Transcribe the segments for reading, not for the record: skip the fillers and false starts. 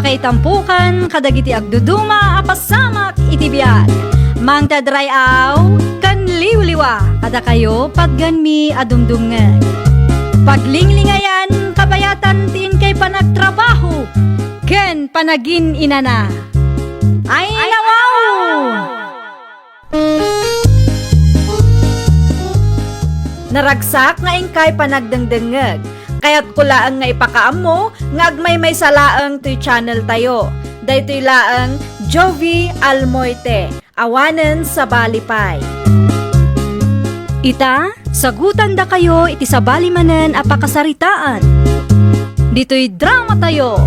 kay tampukan, kadagiti agduduma, apasamak itibiyag. Mang tadray aw, kan liwliwa, kada kayo padganmi adumdumngeg. Paglinglingayan, kabayatan tin kay panagtrabaho, ken panagin inana. Ay nawaw! Naragsak nga ingkay panagdengdengeg. Kaya't kulaang nga ipakaam mo, nga agmay salaang to'y channel tayo. Daytoy laang Jovi Almoite, awanen sa balipay. Ita, sagutan da kayo iti sa balimanen apakasaritaan. Dito'y drama tayo.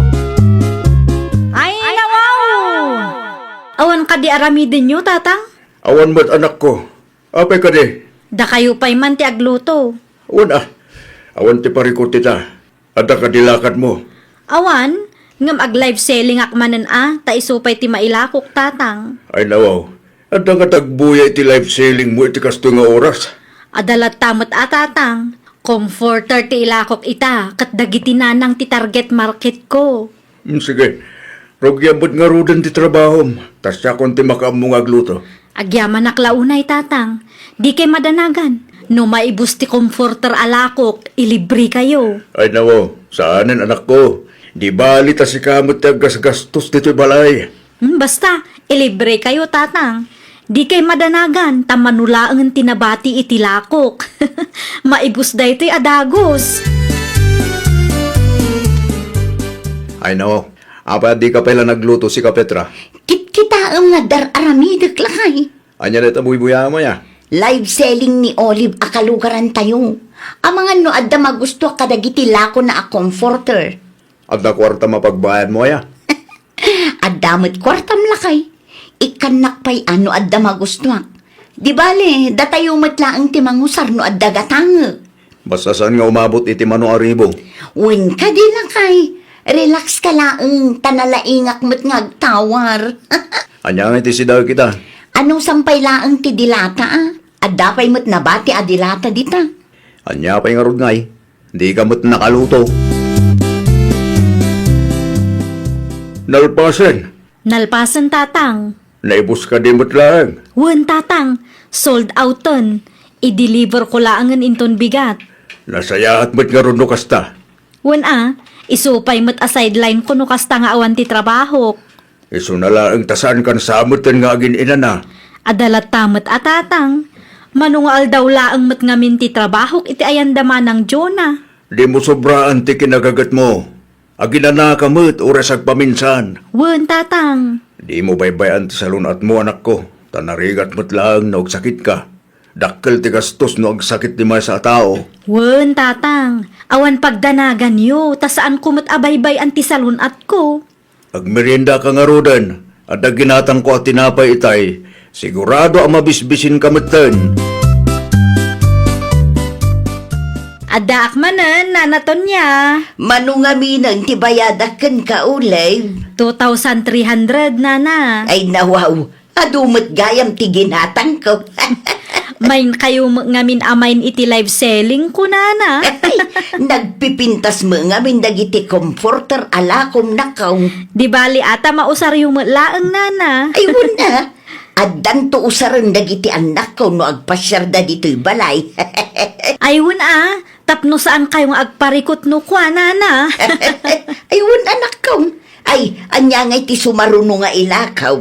Ay nawaw! Awan ka di aramidin nyo, tatang? Awan mo't anak ko. Apay ka di. Da kayo pa'y man ti agluto. Awan ti parikot tita. Ada ka dilakad mo. Awan, ngam ag-live selling akmanen ta isupay ti mailakok, tatang. Ay nawaw. Ada nga tagbuya iti live selling mo iti kasto nga oras. Adalat tamot tatang. Comforter ti ilakok ita, kat dagiti nanang ti target market ko. Sige. Rogyabot nga rudan ti trabahom. Tas siya kon ti makaam mo nga agluto. Agyaman naklaunay, tatang. Di kay madanagan. No maibus ti comforter alakok, ilibri kayo. Ay nawaw. Saanin anak ko. Di bali ta si kamot ti aggasgastos dito'y balay. Basta, ilibre kayo, tatang. Di kay madanagan, tamanulaang tinabati itilakok. Maibus da ito'y adagos. Ay nawaw. Apa di ka pala nagluto si Kapetra? Kita ang nadar aramidak lakay. Anya na itabuy-buya mo ya? Live selling ni Olive akalugaran tayo. Ang mga no adda magusto kadagiti lako na a comforter. At na kwarta mapagbayad mo ya? Addamot kwartam lakay. Ikanak pa'y ano adda magusto. Di bale, datayo matlaang timangusar no adda gatang. Basta saan nga umabot iti mano aribo? Win ka di lakay. Relax ka laang tanalaingak mo't ngagtawar. Anya nga iti sidaw kita? Anong sampay laang ti dilata Adda pa'y mo't nabati a dilata dita. Anya pa'y nga ngay. Di ka mo't nakaluto. Nalpasen. Nalpasan, tatang. Naibus ka di mo't lang. Wen, tatang. Sold outon. I-deliver ko laangan inton bigat. Nasayahat mo't nga ron no kasta. Wen isupay mo't a sideline ko no kasta nga awan ti trabaho. Iso na lang tasaan kan samutan nga agin inana. Adalat tamot tatang. Manungal daw laang mat ngamin ti trabaho iti ayandaman ng Jonah. Di mo sobraan ti kinagagat mo. Aginana ka mo't oras agpaminsan. Wen, tatang. Di mo baybayan ti salunat mo anak ko. Tanarigat mo't lang na sakit ka. Dakkel ti gastos no agsakit di may sa tao. Wen, tatang. Awan pagdanagan yo. Tasaan ko mat abaybay ang ti salunat ko. Agmerienda ka nga rodan. At ginatang ko at tinapay itay. Sigurado ang mabisbisin ka matan. Ada akmanen, nanaton niya. Manungaminan ti bayadakan ka Olive. 2,300, nana. Ay nawaw, adumot gayam ti ginatang ko. Main kayo ngamin amain iti live selling ko, nana. Ay, nagpipintas mo ngamin dagiti comforter alakom nakaw. Di bali ata mausar yung laang, nana. Ay wala, addan to usaran dagiti anak ko no agpasyar da dito'y balay. Ayun tapno saan kayong agparikot no kwa, nana. Ay wala anak ko. Ay, anya nga iti sumaruno nga ilakaw.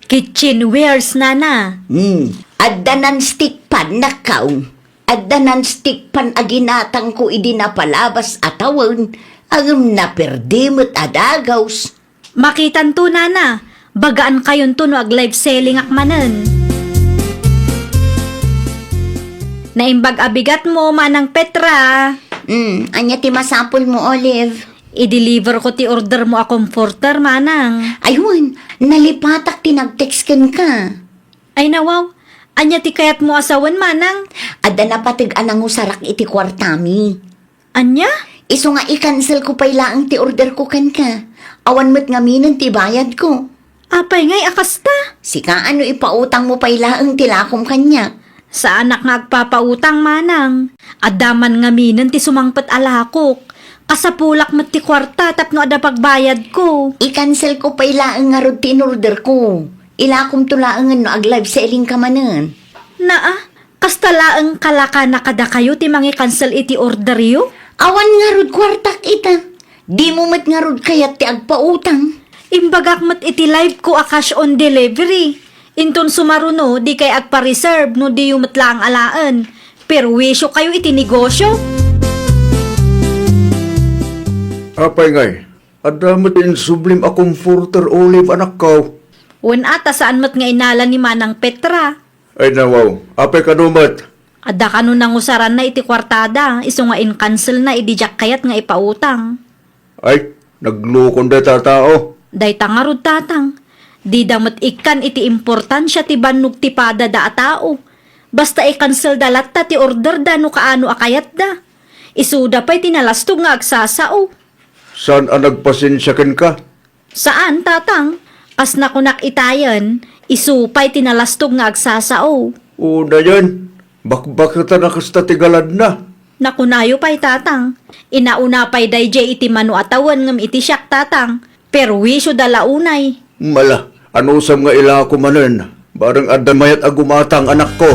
Kitchenwares, nana. Adda nan stick pan nakaw. Adda nan stick pan aginatang ko idi napalabas atawon. Ang naperdimot adagaws. Makitan to, nana. Bagaan kayon to no ag live selling akmanen. Naimbag abigat mo, manang Petra. Anya ti masapol mo, Olive. I-deliver ko ti order mo a comforter, manang. Ayun, nalipatak ti nag-texten ka. Ay nawaw, anya ti kayat mo asawan, manang. Adda na patig anang usarak iti kwartami. Anya? Iso nga i-cancel ko pa'y laang ti order ko kan ka. Awan mo't ngaminan ti bayad ko. Apay ngay akasta. Sika ano ipautang mo pa'y laang tilakom kanya. Sa anak nga agpapautang, manang. Adaman ngaminan ti sumangpet alakok. Kasapulak mo ti kwarta tapno ada pagbayad ko. I-cancel ko pa ilaang nga rod tinorder ko. Ilakom tulaangan no ag live selling ka manan. Naa, kastalaang kalaka na kada kayo ti mangi cancel iti order yo? Awan nga rod kwartak ita. Di mo mat nga rod kayat ti agpautang. Imbagak mat iti live ko a cash on delivery. Inton sumaruno, di kay agpa-reserve no di yung matlaang alaan. Pero wisyo kayo iti negosyo. Apay ngay, adamot in sublim a comforter Olive anak ko. Wen ata saan mat nga inala ni Manang Petra. Ay nawaw, apay kanumat. Ada ka nun nang usaran na iti kwartada, iso nga in-cancel na idijak kayat nga ipautang. Ay, naglukon da tatao. Day tangarod tatang, di damat ikan iti importansya ti bannog ti pada da atao. Basta i-cancel dalat ta ti order da no kaano akayat da. Isuda pa'y tinalastog nga agsasao. Saan ang nagpasensyakan ka? Saan tatang? Kas na kunak itayan, isupay tinalastog nga agsasao. Una yan, bakbak ta nakasta tigalad na. Nakunayo pa'y tatang. Inauna pa'y dayjay iti manu atawan ngam iti siyak tatang. Pero wisyo dalaunay. Mala, ano sam nga ila ko manen? Barang adamayat agumatang anak ko.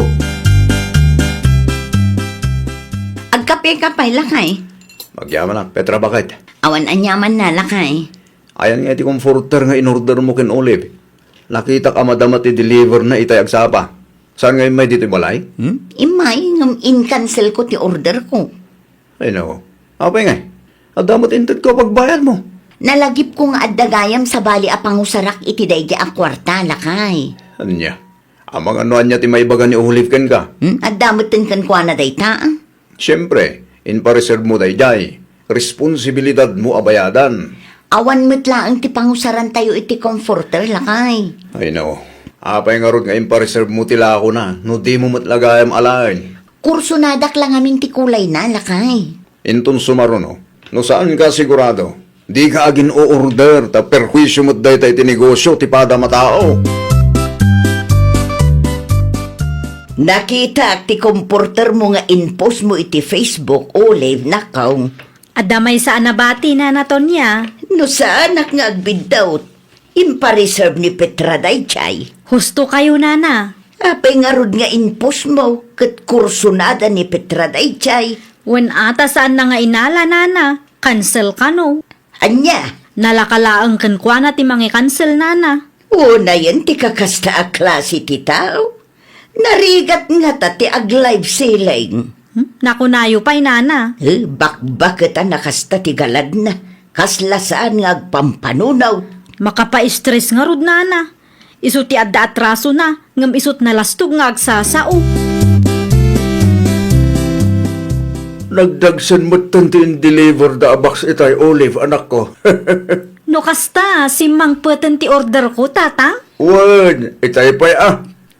Agkape-kapay lakay. Magyaman na, Petra bakit? Awan anyaman na lakay. Ayan nga iti comforter nga in-order mo kin Olive. Nakita ka madamat i-deliver na itay agsapa. Saan ngayon may dito balay? Imay ngam in-cancel ko ti order ko. Ay no, apay nga. Adamat intad ko pagbayad mo. Nalagip ko nga addagayam sa bali a pangusarak iti daydi ang kwarta lakay. Ano niya? Amang anuan niya ti may baga ni Olive ken ka. Addamutin kan kwa na dayta. Siyempre, in pa-reserve mo dayjay. Responsibilidad mo abayadan. Awan mo't laang ti pangusaran tayo iti comforter lakay. Ay no, apay nga rod nga in pa-reserve mo tila ako na. No di mo matlagayam alain. Kurso nadak lang amin ti kulay na lakay. Inton sumaruno, no saan ka sigurado? Di ka agin o-order, ta perwisyo mo't day tayo tinegosyo, ti pada matao. Nakita ti comforter mo nga in-post mo iti Facebook, Olive, nakaw. Adamay sa anabati na naton niya. No saan nga agbidawt, impa-reserve ni Petra daychay. Husto kayo nana. Apay nga rod nga in-post mo, kat kursunada ni Petra daychay. Wen ata saan na nga inala nana. Cancel ka no. Anya, Nalakalaang kankwa na ti mangi cancel nana. una yan ti kakasta a klase ti tao. Narigat nga ta ti ag live selling. Nakunayo pa'y nana. Bakbakit ang nakasta ti galad na. Kaslasaan nga agpampanunaw. Makapa-stress nga rod nana. Isu ti adda atraso na. Ngam isut nalastog nga agsasao. Nagdagsan mo't tanti deliver da box itay Olive anak ko. No kasta, simang peten ti order ko tatang. Wan, itay pa'y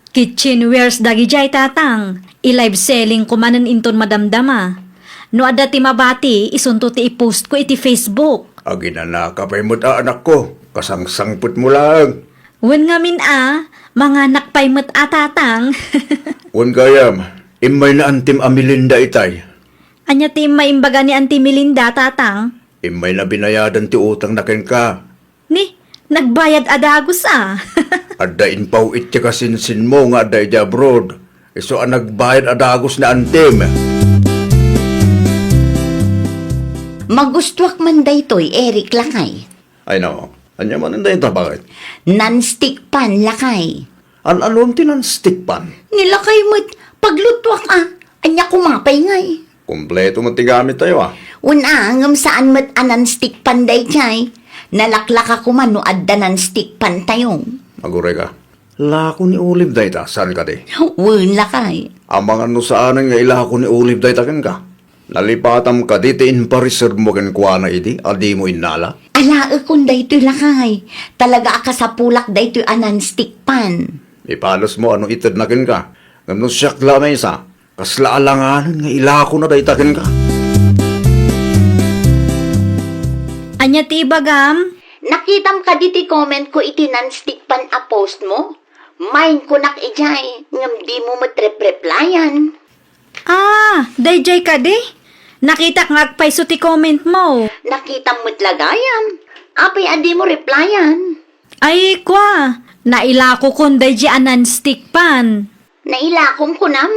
Kitchenwares dagijay tatang. I-live selling ko manan inton madamdama. No adda ti mabati, isunto ti i-post ko iti Facebook. Agina ka pa'y mo't anak ko. Kasangsangput mo lang. Wen nga min mga nakpay met tatang. Wan kayam, imay na antim amilinda itay. Anya ti maimbaga ni Auntie Melinda tatang. Imay na binayadan ti utang na ken ka. Ni, nagbayad adagos Adain pau itya kasinsin mo nga aday di abroad. Iso ang nagbayad adagos na antim. Magustuak man daytoy, Eric lakay. Ay no, anya man anday ito bakit? Non-stick pan lakay. An-alom tinan stick pan. Nilakay mo't paglutwak anya kumapay ngay. Kompleto mo tigamit tayo Una, ngam saan mo't non-stick pan daychay. Nalaklak ako man no adda non-stick pan tayong. Magure ka. Lako ni Olive dayta, saan ka di? Wun lakay. Amang ano saan nga ilako ni Olive dayta ken ka? Nalipatam ka di in pa-reserve mo ken kuha na iti, adi mo inala. Ala akong daytoy lakay. Talaga aka sa pulak daytoy non-stick pan. Ipalos mo ano itad na ken ka. Ngam siyak lamay sa, kasla alanganan nga ilako na dayta ken ka. Anya ti ibagam? Nakitam ka diti comment ko iti non-stick pan a post mo? Main ko nak ijay, ngam di mo matreplayan. Dayjay ka di? Nakita nga agpay ti comment mo. Nakita mo't lagayam. Apay adi mo replyan. Ay, kwa. Nailako kunday di anan stick pan. Nailakom ko nam.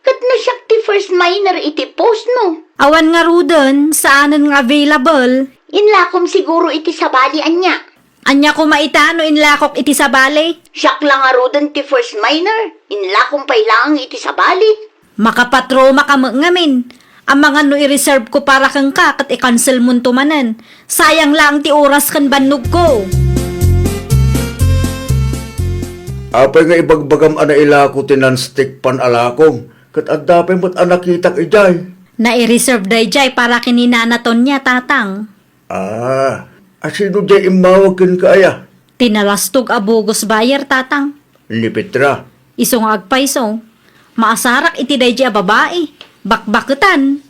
Kat na siya ti first minor iti post mo. Awan nga ruden, saanan nga available. Inlakom siguro iti sabalian niya. Anya ko maitano inlakok iti sa balay. Siyak lang nga rodan ti first minor. Inlakom pa'y lang iti sabali. Makapatroma ka ngamin. Ang mga no i-reserve ko para kang ka kat i-cancel mo tumanan. Sayang lang ti oras kan bannog ko. Apay nga ibagbagam ana ilako tinanstick pan alakong. Kat adapay mo't anakitak ijay. Na i-reserve day jay para kininanaton niya tatang. Asino jay imawagin ka aya? Tinalastog abugos bayer tatang. Ni Petra. Isong agpaiso. Maasarak iti day jay babae. Bakbaketan.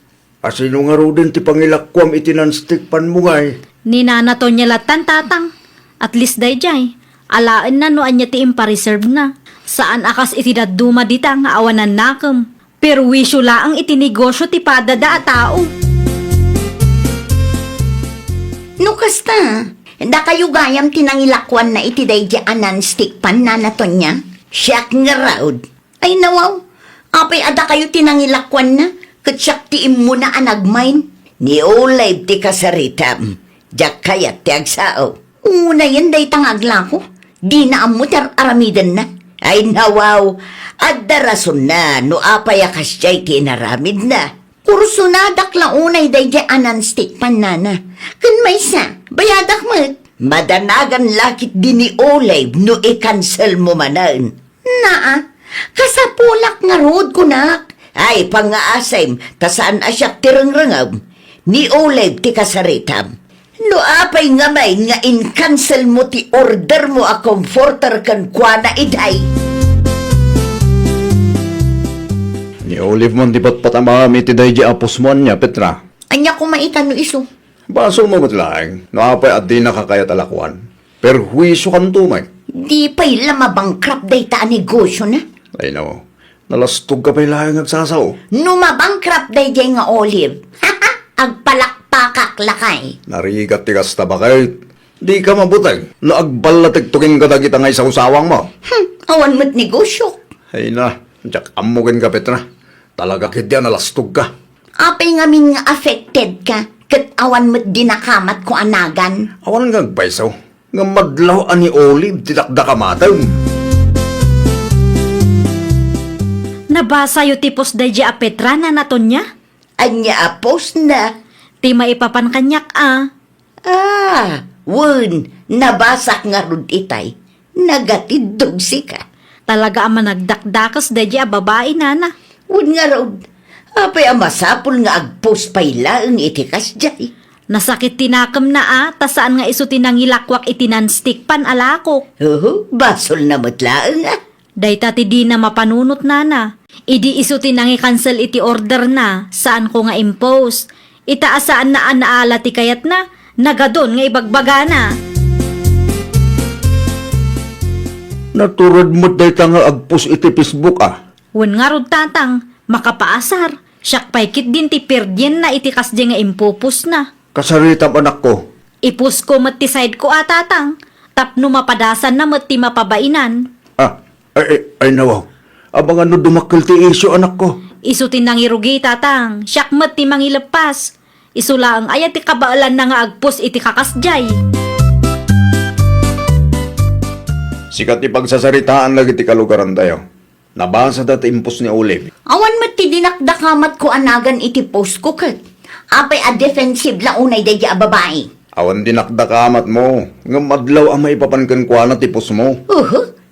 Asino nga ro din ti pangilakwam itinanstick pan mo ngay. Ninanaton niya latan tatang. At least day jay. Alaan na no anya ti impa-reserve na. Saan akas iti daduma dita nga awanan nakam. Pero wisyo laang iti negosyo ti padada a tao. No kasta, da kayo gayam tinangilakwan na iti daydaanan stick pan na naton niya. Siyak nga raod. Ay nawaw, apay ada kayo tinangilakwan na. Kat siyak ti imo na anagmain. Ni Olay ti kasaritam. Diyak kayat ti agsao. Una yan day tangagla ko. Di na amutar aramidan na. Ay nawaw, adda rason na no apay akas jay tinaramid na. Kurso na dakla unay day anan stick pan nana. Kan may sa, bayadak mat. Madanagan lakit din ni Olive no i-cancel mo manan. Naa, kasapulak nga road ko nak. Ay, pangaasay, tasaan asyak tirang-rangam. Ni Olive ti kasaritam. No apay nga may nga in-cancel mo ti order mo a comforter kan kwa na iday. Ni Olive mon di ba't patamami ti day jay apos mo niya, Petra. Anya ko maitan no iso. Baso mo matlaing, no apay at di nakakayat alakwan. Pero huwiso kan tumay. Di pa'y lamabangkrap day ta negosyo na. Ay no, nalastog ka pa'y lahing agsasaw. Numabangkrap day jay nga Olive. Agpalakpakak lakay. Narigat ti kasta ba kayo? Di ka mabutay. No agbalatagtukin ka dagita ngay sa usawang mo. Awan mo't negosyo. Ay na, jak amukin ka, Petra. Talaga kitya nalastog ka. Apay nga min nga affected ka. Kat awan mo't dinakamat ko anagan. Awan nga agpaisaw. Nga madlaw ani Olive, tidakda ka mataw. Nabasa yu tipos day jay a Petra na naton niya. Anya apos na. Ti maipapan kanyak Wun, nabasak nga rud itay. Nagatidog si ka. Talaga ang managdakdakas day jay a babae nana. Wun nga rod. Apay ang masapul nga agpost payla ang itikas jay. Nasakit tinakam na tasaan nga iso tinangilakwak itinanstick pan alakok. Basol na matlaang Day tati di na mapanunot nana. Idi iso tinangi cancel iti order na. Saan ko nga impose. Itaasaan na naala ti kayat na. Nagadon nga ibagbaga na. Naturad mo't day nga agpus iti Facebook Wen nga rod tatang. Makapaasar. Siyak paikit din ti perdyen na iti kasdi nga impupus na. Kasaritam anak ko. Ipus ko mat ti side ko tatang. Tapno mapadasan na mat ti mapabainan. Ay nawaw. Abang ano dumakil ti isyo anak ko. Isu tinangirugi tatang. Siyak mat ti mangilepas. Isu lang ayat ti kabaalan na nga agpus iti kakasjay. Sikat ti pagsasaritaan lagi ti kalugaran tayo. Nabasa dati impos ni Olive. Awan mat ti dinakdakamat ko anagan iti post ko kat. Apay a defensive la unay day a babae. Awan dinakdakamat mo. Nga madlaw ang maipapankan kwa na tipos mo.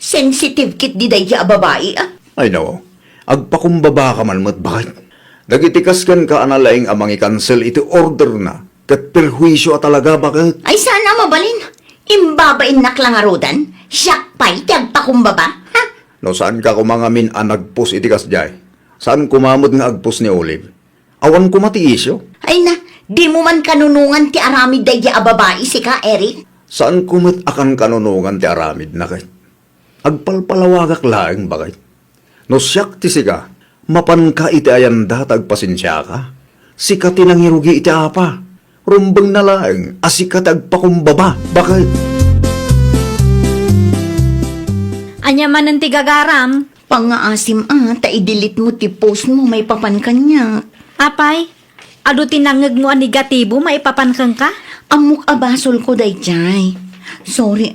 Sensitive kit di day a babae Ay nawaw. Agpakumbaba ka man mat bakit? Dagitikas kan ka analaing amang i-cancel iti order na. Kat perhuisyo talaga bakit? Ay sana mabalin. Imbabain naklangarodan. Siyak pa'y tiagpakumbaba. No saan ka kumangamin ang nagpus iti kasjay? Saan kumamot nga agpus ni Olive? Awan kumatiisyo? Ay na, di mo man kanunungan ti aramid day a babae si ka, Eric? Saan kumit akan kanunungan ti aramid na kay? Agpalpalawagak laeng bakit? No siyak ti siga, mapan ka iti ayan datag pasensya ka. sikat tinang hirugi iti apa. Rumbang na lang, asikat agpakumbaba. Bakit? Anya man ang tigagaram. Pangaasim ta-i-delete mo ti post mo, may papan kanya. Apay, adu tinangag mo ang negatibo, maipapankang ka? Amok abasol ko dayjay. Sorry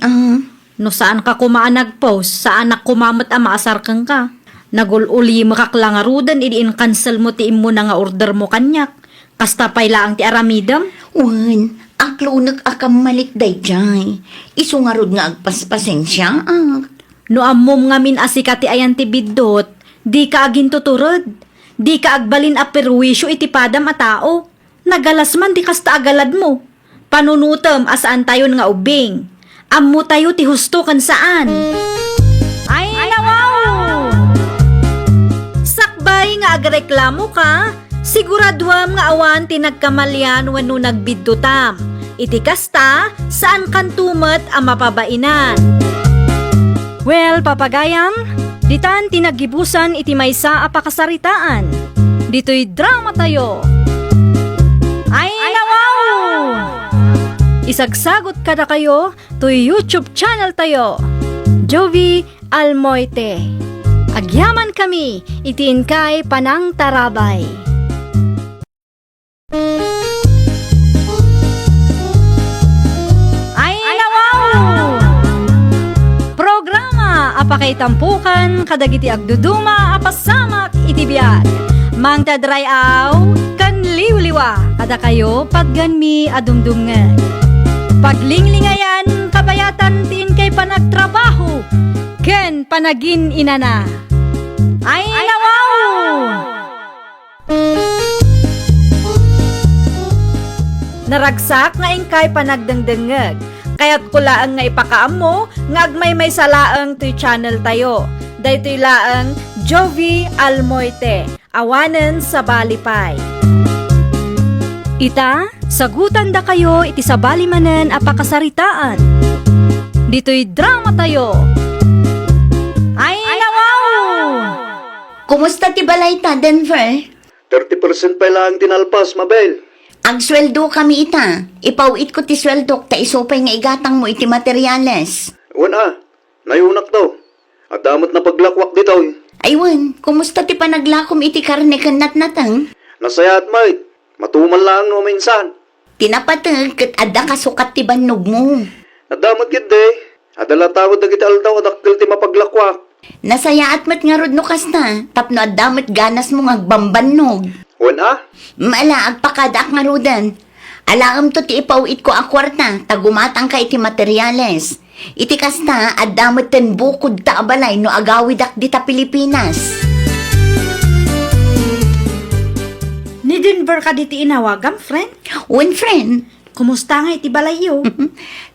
No saan ka kumaan nag-post, saan nak kumamot ang maasar kang ka? Nagululi makaklangarudan, idiin cancel mo ti imo na nga order mo kanyak. Kasta pay laang ti aramidam? Wan, aklo akam malik dayjay. Isungarod nga agpaspasensya No ammom nga min asikati ayan ti biddot, di ka agin tuturod. Di ka agbalin a perwisyo iti padam a tao. Nagalas man di kasta agalad mo. Panunutom asaan tayo nga ubing. Ammo tayo ti husto kan saan. Ay nawaw! Sakbay nga agreklamo ka, siguraduam nga awan ti nagkamalyan wano nagbiddutam. Iti kasta, saan kan tumet ang mapabainan. Well, papagayam, ditan tinagibusan iti maysa a pakasaritaan. Dito'y drama tayo. Ay nawaw! Isagsagot kada kayo to YouTube channel tayo. Jovi Almoite. Agyaman kami, itiin kay Panang Tarabay. Ay nawaw! Programa apakay tampukan kadagiti agduduma apasamak itibiyat. Mang tadrayaw kan liwliwa kada kayo pagganmi adumdumngan. Paglinglingayan kabayatan tin kay panagtrabaho ken panagin inana. Ay nawaw! Naragsak nga ingkay panagdengdengeg. Kaya't kulaang nga ipakaam mo, nga agmay may salaang to'y channel tayo. Daytoy laang Jovi Almoite, awanen sa Balipay. Ita, sagutan da kayo iti sa balimanen a pakasaritaan. Dito'y drama tayo. Ay nawaw! Kumusta ti balay ta, Denver? 30% pa lang tinalpas, Mabel. Ag sweldo kami ita. Ipauit ko ti sweldo, ta isopay nga igatang mo iti materyales. Wana, nayunak daw. At damot na paglakwak dito. Aywan, kumusta ti panaglakom iti karne kanat natang? Nasayat, mate. Matuman lang no minsan. Tinapatag kat adda kasukat ti bannog mo. Nadamot gid de. Adala tawad na kita aldaw adakkel ti mapaglakwa. Nasaya at mat nga rod no kasta, tapno addamat ganas mo agbambannog. Wana? Maala agpakadak nga rodan. Alaam to ti ipauit ko a kwarta, tagumatang ka iti materyales. Iti kasta, addamat ten bukod ta abalay no agawidak di ta Pilipinas. Ni Denver ka diti inawagam, friend? One friend, Kumusta nga iti balayo?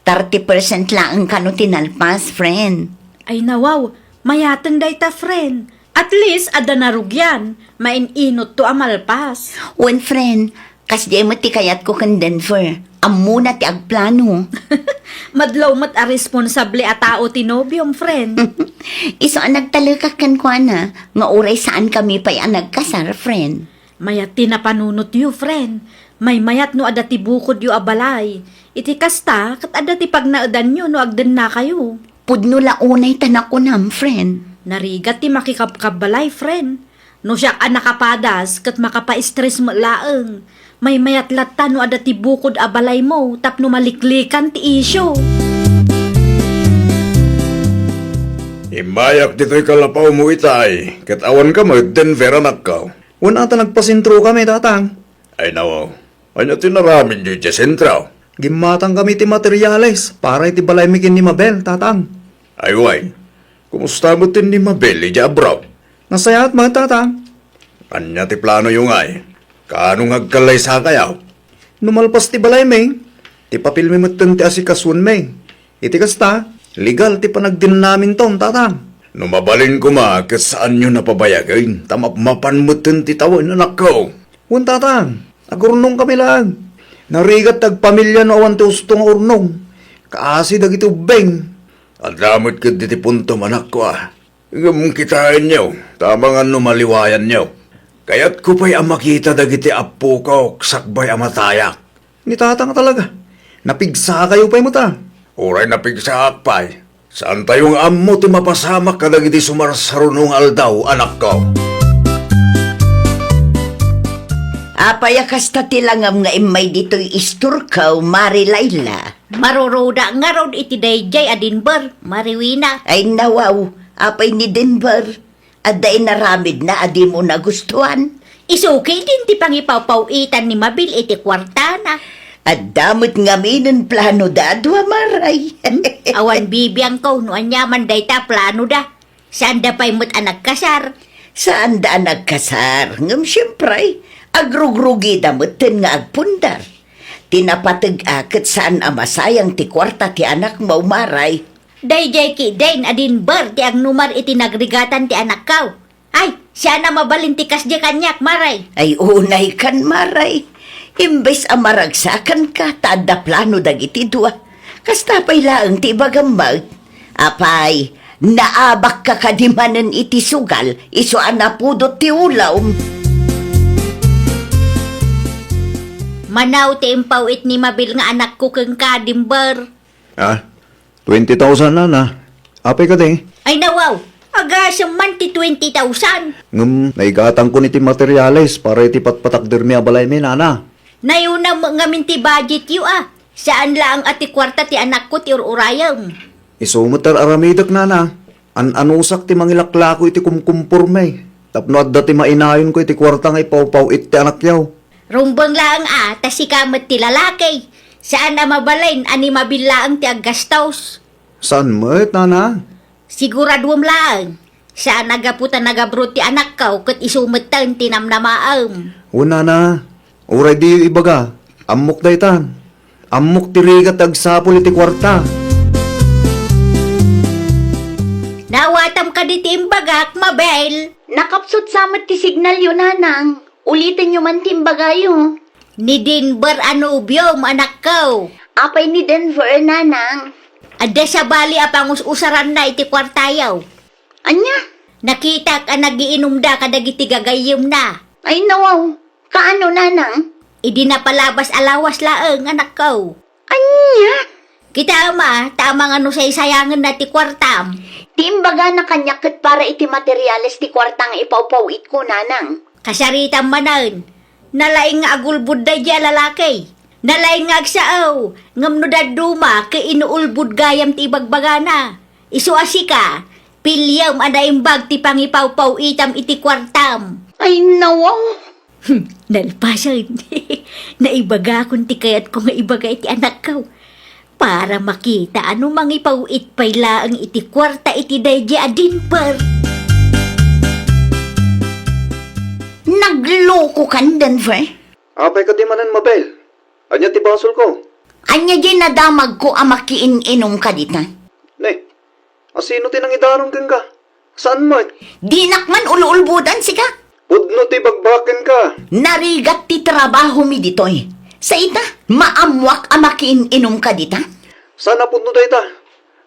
30% lang kano tinalpas, friend. Ay nawaw, mayatang day ta, friend. At least, ada narugyan. Maininot to amalpas. One friend, kas di mo ti kayat ko kan Denver. Ammo na ti agplano. Madlaw mat a responsable a tao tinobyong, friend. Iso ang nagtalakak kan kwa na, nga oray saan kami pa'y ang nagkasar, friend. Mayat tinapanunot yu, friend. May mayat no adati bukod yu abalay. Iti kasta, kat adati pagnaadan nyo no agdan na kayo. Pudno launay tanakunam, friend. Narigat ti makikapkabalay, friend. No siya ka nakapadas, kat makapa-stress mo laeng. May mayat latta no adati bukod abalay mo, tapno maliklikan ti isyo. Imayak dito'y kalapaw mo itay. Katawan ka mo, Denver anak ka. Wala ata nagpasintro kami, tatang. Ay nawaw, ano tinaramin nyo dyan sentro? Gimatang kami ti materyales, para iti balay mikin ni Mabel, tatang. Ay way, kumusta mo tin ni Mabel, ija bro? Nasaya at mga tatang. Anya ti plano yung ay, kaanong agkalay sa kayaw? Numalpas ti balay, may. Ti papilmi mo ti asikasun, may. Iti kasta, legal ti panagdin namin tom, tatang. Numabalin ko ma, saan nyo napabayagin? Tamapmapan mo ti tawan, anak ko. Wan tatang, agurnong kami lang. Narigat tagpamilya no awan ti ustong urnong. Kaasi dagiti ubeng. Adamot ka diti punto, anak ko ah. Igam kitain nyo, tamangan no maliwayan nyo. Kaya't ko pa'y ang makita dagiti apo ko, sakbay ang matayak. Ni tatang talaga. Napigsa kayo pa'y mo ta. Uray napigsa pa'y. Saan tayong amo ti mapasamak ka dagiti sumarsarunong aldaw, anak ko? Apaya kasta tilangam nga imay dito'y isturkaw, Mari Layla. Maruruda nga ron iti dayjay adinbar, mariwina. Ay nawaw, apay ni Denver. Aday naramid na adi mo nagustuhan. Isuki din ti pangipawpawitan ni Mabil iti kwartana. At damot nga minin plano dadwa, Maray. Awan bibiyang ko, no anyaman day ta plano da. Saan da pa'y mo't anak kasar? Saan daan nagkasar? Ngam siyempre, agrugrugi damot tin nga agpundar. Tinapatag akit saan amasayang ti kwarta ti anak mo, Maray. Dayjay ki dain adinbar ti ang numar iti nagrigatan ti anak kaw. Ay, siya na mabalintikas di kanyak, maray. Ay unay kan, Maray. Imbes amaragsakan ka, tada plano dagiti dua. Kasta pa'y laang ti bagamag. Apay, naabak ka kadimanan iti sugal, iso anapudot ti ulaw. Manaw ti impawit ni Mabil nga anak ko keng kadimbar. Ah, 20,000 na. Apay ka din. Ay nawaw, agasam man ti 20,000. Naigatang ko ni ti materials para iti patpatakder mi abalay mi, nana. Nayuna mo nga min ti budget yu ah. Saan lang ati kwarta ti anak ko ti ururayam. Isumutar aramidak, nana. Anusak ti mangilaklako iti kumkumpurme. Tapno at dati mainayon ko iti kwarta nga ipaw it ti anak yaw. Rumbang lang ah, tasikamat ti lalaki. Saan na mabalain ani mabilaang ti aggastos. Saan mo, nana? Siguraduam lang. Saan nagaputan nagabrot ti anak kaw kat isumatan tinamnamaam. Una na. Uray di ibaga. Amok daytan. Amok ti rigat agsapol iti kwarta. Nawatam ka di ti imbagak, Mabel. Nakapsot samat ti signal yun, nanang. Ulitin nyo man timbagayo. Ni Denver anubyom anak kaw. Apay ni Denver, nanang. Ada sa bali apang usaran na iti kwartayaw. Anya? Nakita ka nagiinom da kadagiti gagayim na. Ay nawaw. Kaano, nanang? Idi na palabas alawas laeng anak kaw. Anya? Kita ama, tamang ano say sayangan na ti kwartam. Timbaga na kanyakit para iti materyales ti kwartang ipawpawit ko, nanang. Kasaritam manan. Nalaing nga agulbud da dya lalaki. Nalaing nga agsaaw. Ngam no daduma ka inuulbud gayam ti ibagbagana. Isu asika. Pilyam adaimbag ti pangipawpaw itam iti kwartam. Ay nawaw. Nalpasan. Naibaga kun ti kayat ko nga ibaga iti anak kaw. Para makita ano mangipawit pay laang iti kwarta iti dayja adinper. Nagloko kan, Denver. Apay ka di manan, Mabel. Anya ti basol ko. Anya di nadamag ko amakiin-inom ka dita. Nay, asino ti nang idaron kang ka? Saan mo? Di nakman uluulbudan sika. Pudno ti bagbaken ka. Narigat ti trabaho mi ditoy. Sa ita, maamwak amakiin-inom ka dita. Sana pudno tayo ta.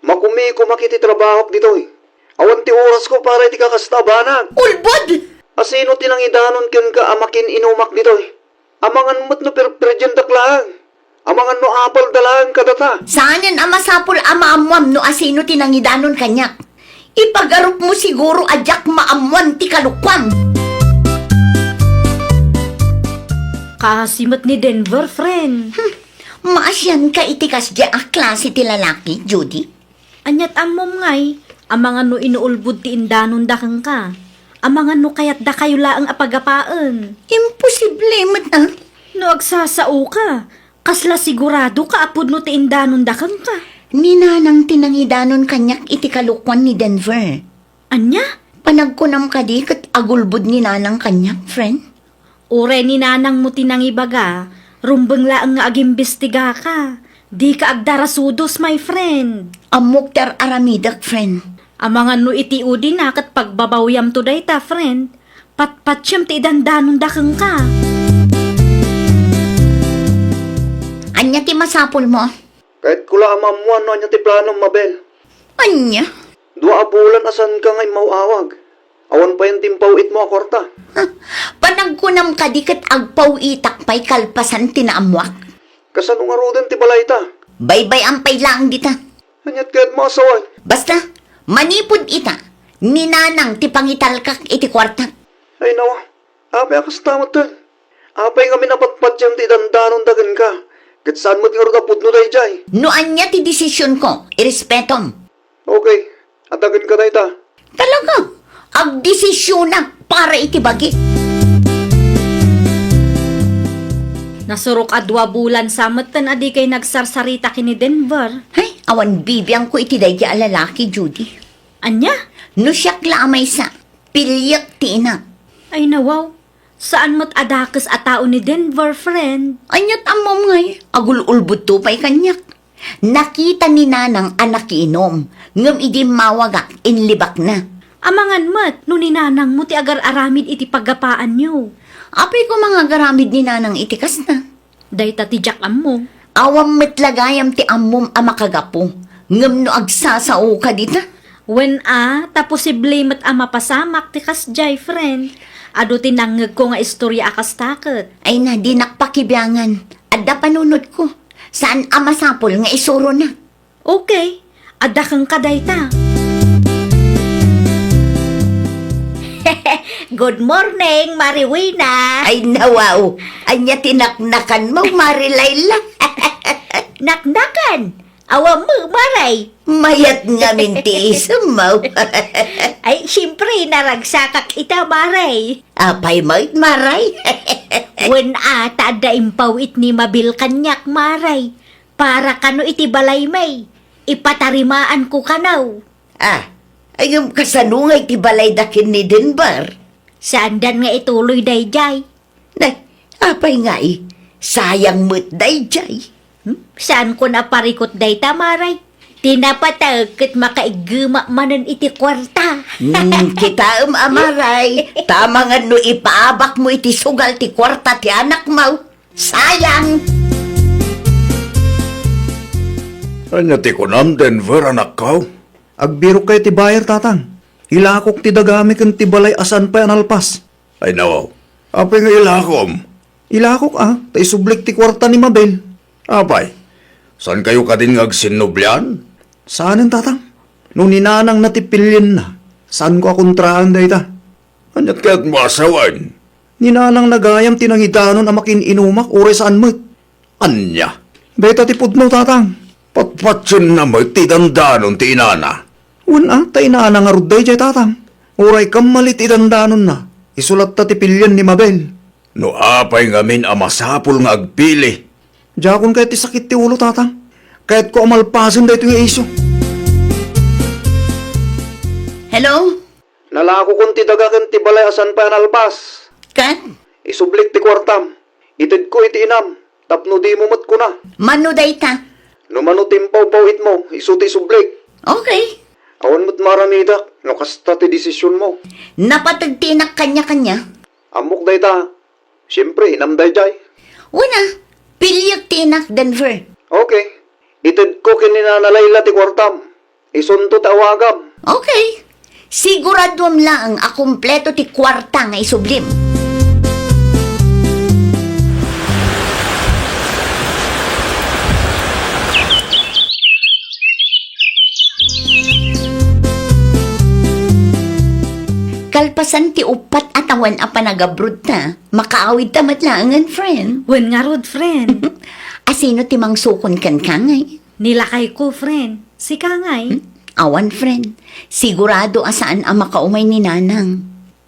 Makumi ko makiti trabaho dito eh. Awan ti oras ko para iti kakastabanag. Ulbod! Asino ti nang idaron kang ka amakin inumak dito eh. Amangan mo't no perpredyan daklaan. Amangan no apal dalaan ka data. Saanin amasapol amaamwam no asino tinangidanon kanyak. Ipagarup mo siguro adyak maamwan ti kalukwam. Kasimot ni Denver, friend. Maasyan ka itikas dya a klase ti lalaki, Judy. Anyat amom ngay, amangan no inuulbud ti indanon dakang ka. Amangan no kayat da kayo laang apagapaan. Imposible mat ah. No agsasao ka, kasla sigurado ka apod no ti indanon dakang ka. Ninanang tinangidanon kanyak iti kalukwan ni Denver. Anya? Panagkunam ka di kat agulbud ni nanang kanyak, friend. Ure ni nanang mo tinangibaga, rumbeng laang nga agimbestiga ka. Di ka agdarasudos, my friend. Amok dar aramidak, friend. Amangan no iti udi na kat pagbabawyam to day ta, friend. Patpatsam ti idandanon dakang ka. Anya ti masapol mo? Kahit kula amamuan no anya ti plano, Mabel. Anya? Dua abulan asan ka ngay mauawag. Awan pa yung timpawit mo akorta. manam ka di kat agpaw itak pa'y kalpasan tinaamwak. Kasano nga rodan ti balay ta? Baybay ang pailang dita. Anyat kaya't masawan. Basta, manipod ita, ninanang ti pangitalkak iti kwarta. Ay nawa, apay akas tamat dun. Apay kami napatpat yung ti dandanon dagan ka. Kat saan mo't nga rodapod no day jay. Noan niya ti desisyon ko, irespetom. Okay, atagan ka day ta. Talaga, agdesisyon na para iti bagi. Nasurok a 2 bulan samatan adi kay nagsarsarita kini Denver. Ay, awan bibiyang ko iti dayja lalaki, Judy. Anya? No siyak lamay sa pilyak ti ina. Ay nawaw. Saan mo't adakas a tao ni Denver, friend? Anyat amom ngay, agul-ulbut to pa'y kanyak. Nakita ni nanang anak inom, ngam idi mawagak inlibak na. Amangan mat, no ninanang mo ti agar aramid iti paggapaan nyo. Apay ko mga garamid ni nanang itikas na. Day tatijak mo. Awam metlagayam ti amom amakagapo, ngam no agsasao ka dita. When posible mat mapasamak ti kasjay, friend. Ado tinangag ko nga istorya akas takot. Ay na, di nakpakibiyangan. Adda panunod ko. Saan amasapol nga isuro na. Okay, adda kang kaday ta. Good morning, Mariwina. Ay nawaw, anya tinaknakan mo, Marilayla. Naknakan. Awa mo, Maray. Mayat nga mintiis mo. Ay, siyempre, naragsakak ita, Maray. Apay mo't Maray. When tada impaw it ni mabil kanyak, Maray. Para kano iti balay may. Ipatarimaan ko kanaw. Ayong kasanungay ti balay dakin ni Denver. Sandan nga ituloy dayjay. Nay, apay nga sayang mo't dayjay. Saan ko naparikot day tamaray? Tinapatag kat makaiguma manan iti kwarta. Kita amaray. Tama nga no ipaabak mo iti sugal ti kwarta ti anak mo. Sayang! Anya ti kunam Denver anak ka. Agbiro kay ti bayar tatang. Ilakok ti dagami kan ti balay asan pa analpas. Ay nawaw, apay nga ilakom. Ilakok ta isublik ti kwarta ni Mabel. Apay, saan kayo ka din agsinublian? Saanin tatang? Nung ninanang natipilin na, saan ko akontraan day ta? Anyat kaya't masawan. Ninanang nagayam tinangitanon ang makininumak ure saan mo't. Anya? Beta tipod mo tatang. Patpatsin na mo't ti dandanon ti inana. Una, ta inana nga ruday jay tatang. Uray kam malit ti dandanon na. Isulat ta tipilyan ni Mabel. No apay ngamin amasapul nga agpili. Jakon kahit ti sakit ti ulo, tatang. Kahit ko amalpasin da ito yung iso. Hello? Nalako kong ti dagakan ti balay asan pa alpas. Kan? Isublik ti kwartam. Itid ko iti inam. Tapno di mo mat ko na. Mano day ta? No mano timpaw-pawit mo, iso ti sublik. Okay. Awan mo't maramidak, no kasta ti desisyon mo. Napatagtinak kanya-kanya. Amok day ta. Siyempre, inam day jay. Una, pilyak tinak Denver. Okay. Itid ko kininanalayla ti kwartam. Isunto tawagam. Okay. Siguradom lang ang kumpleto ti kwarta nga isublim. Kalpasan ti upat atawan a panagabrod ta. Makaawid tamat langan, friend. When nga rod, friend. Asino ti mangsukon kan kangay? Nilakay ko, friend. Si Kangay. Awan, friend. Sigurado asaan ang makaumay ni nanang.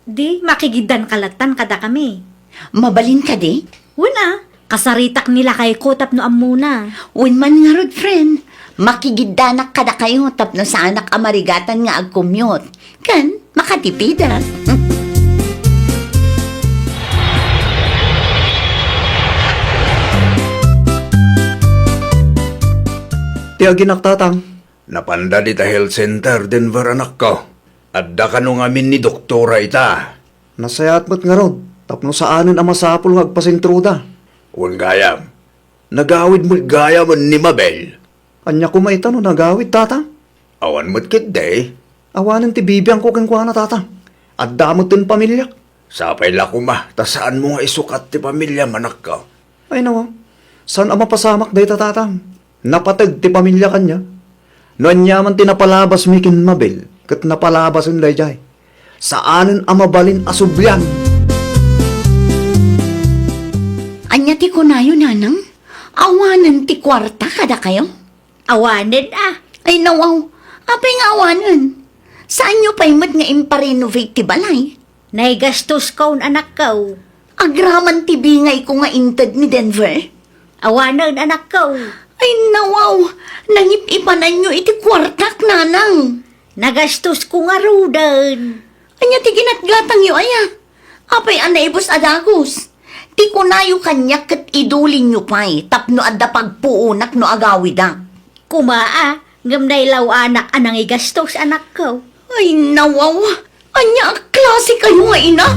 Di, makigidan kalatan kada kami. Mabalin ka di? Una, kasaritak nilakay ko tapno amuna. Unman nga rod, friend. Makigidanak kada kayo tapno sa anak amarigatan nga agkumyot. Kan, makatipida. Ti aginak tatang. Napanda di ta health center, Denver anak ko. Adda ka nung amin ni doktora ita. Nasayat mo't nga rod. Tapno saanin ang masapul ng agpasintruda. Un gayam. Nagawid mo't gayam ni Mabel. Anya kumaita no nagawid tatang. Awan mo't kit day. Awanan ti bibiyang ko kang kuha na tatang. Adda mo't tin pamilya. Sapay la ko ma, ta saan mo nga isukat ti pamilya manak ka? Ay nawa, saan ang mapasamak day tatatang? Napatag ti pamilya kanya. Noan niya man tinapalabas mikin mabil, kat napalabas ang dayjay. Saanan ang mabalin asubyan? Anya ti kunayo, nanang? Awanan ti kwarta kada kayo? Awanan Ay nawaw, apay nga awanan. Saan nyo pa'y mat nga imparenovate ti balay? Naigastos kaun anak ko. Agraman ti bingay ko nga inted ni Denver. Awanan anak ko. Ay nawaw, nangipipanan nyo iti kwartak, nanang. Nagastos ko nga rudan. Anya ti ginatgatang yo aya. Apay anaibos adagos. Ti kunayo kanya kat idulin nyo pa'y tapno adda pagpuunak no agawidak. Kumaa, ngam na ilaw anak anang igastos anak ko. Ay nawaw, anya ang klase kayo nga ina.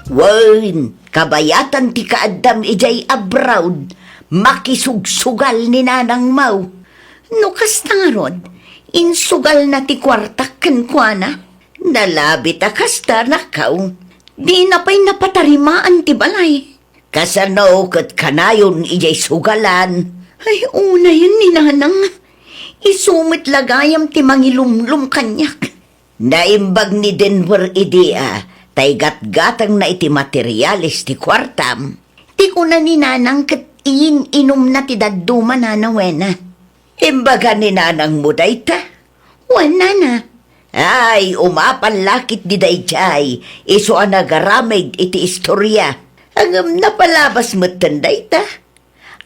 Wan, kabayatan ti kaadam ijay abroad, makisugsugal ni Nanang Mau. No kasta nga rod, insugal na ti kwartak kenkwana. Nalabit a kasta nakaw, di na pa'y napatarimaan ti balay. Kasano kat kanayon ijay sugalan. Ay una yun ni Nanang, isumit lagayam ti mangilumlum kanyak. Naimbag ni Denver idea, tay gatgatang na iti materialis ti kwartam. Ti kuna ni Nanang kat inom na ti daduma nanawena. Imbaga ni Nanang mo dayta? Wala na. Ay, umapan lakit di dayjay, iso ang nagaramig iti istorya. Ang napalabas mo dayta?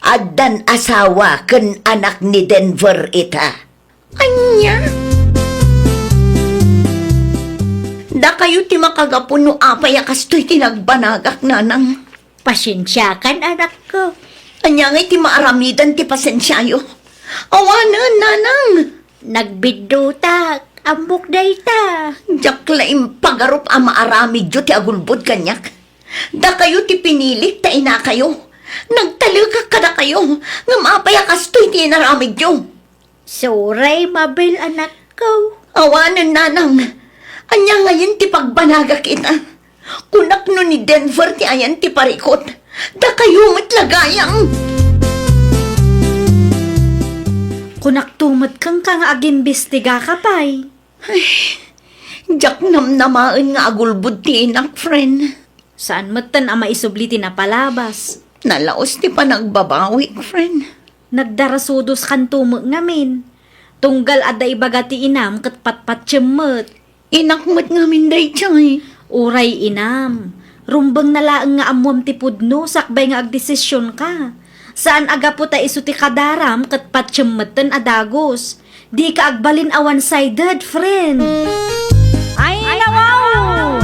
Addan asawa ken anak ni Denver ita. Anya? Da kayo ti makagapuno apay akastoy tinagbanagak, Nanang. Pasensya kan anak ko. Anya nga ti maaramidan ti pasensyayo. Awanan, Nanang. Nagbidutak, ambok dayta. Diyak laing pagarup ang maaramid yo ti agulbod kanyak. Da kayo ti pinilit ta ina kayo. Nagtalagak kada kayo. Nga maapay akastoy ti inaramid yo. Suray mabil anak ko. Awanan, Nanang. Anya ngayon ti pagbanagak kita. Kunak no ni Denver ti ayan ti parikot. Da kayo matlagayang. Kunak tumot kang kang agimbestiga ka pa'y. Diyak namnamaan nga agulbod ti inak, friend. Saan matan ang maisubliti na palabas? Nalaos ti pa nagbabawi, friend. Nagdarasudos kan tumot ngamin. Tunggal ada ibaga ti inam kat patpatsyemmet. Inakmat nga minday chay. Uray inam. Rumbang nalaang nga amuam ti pudno sakbay nga agdesisyon ka. Saan aga po ta iso ti kadaram kat patsyemmetten adagos. Di ka agbalin a one-sided, friend. Ay, nawaw!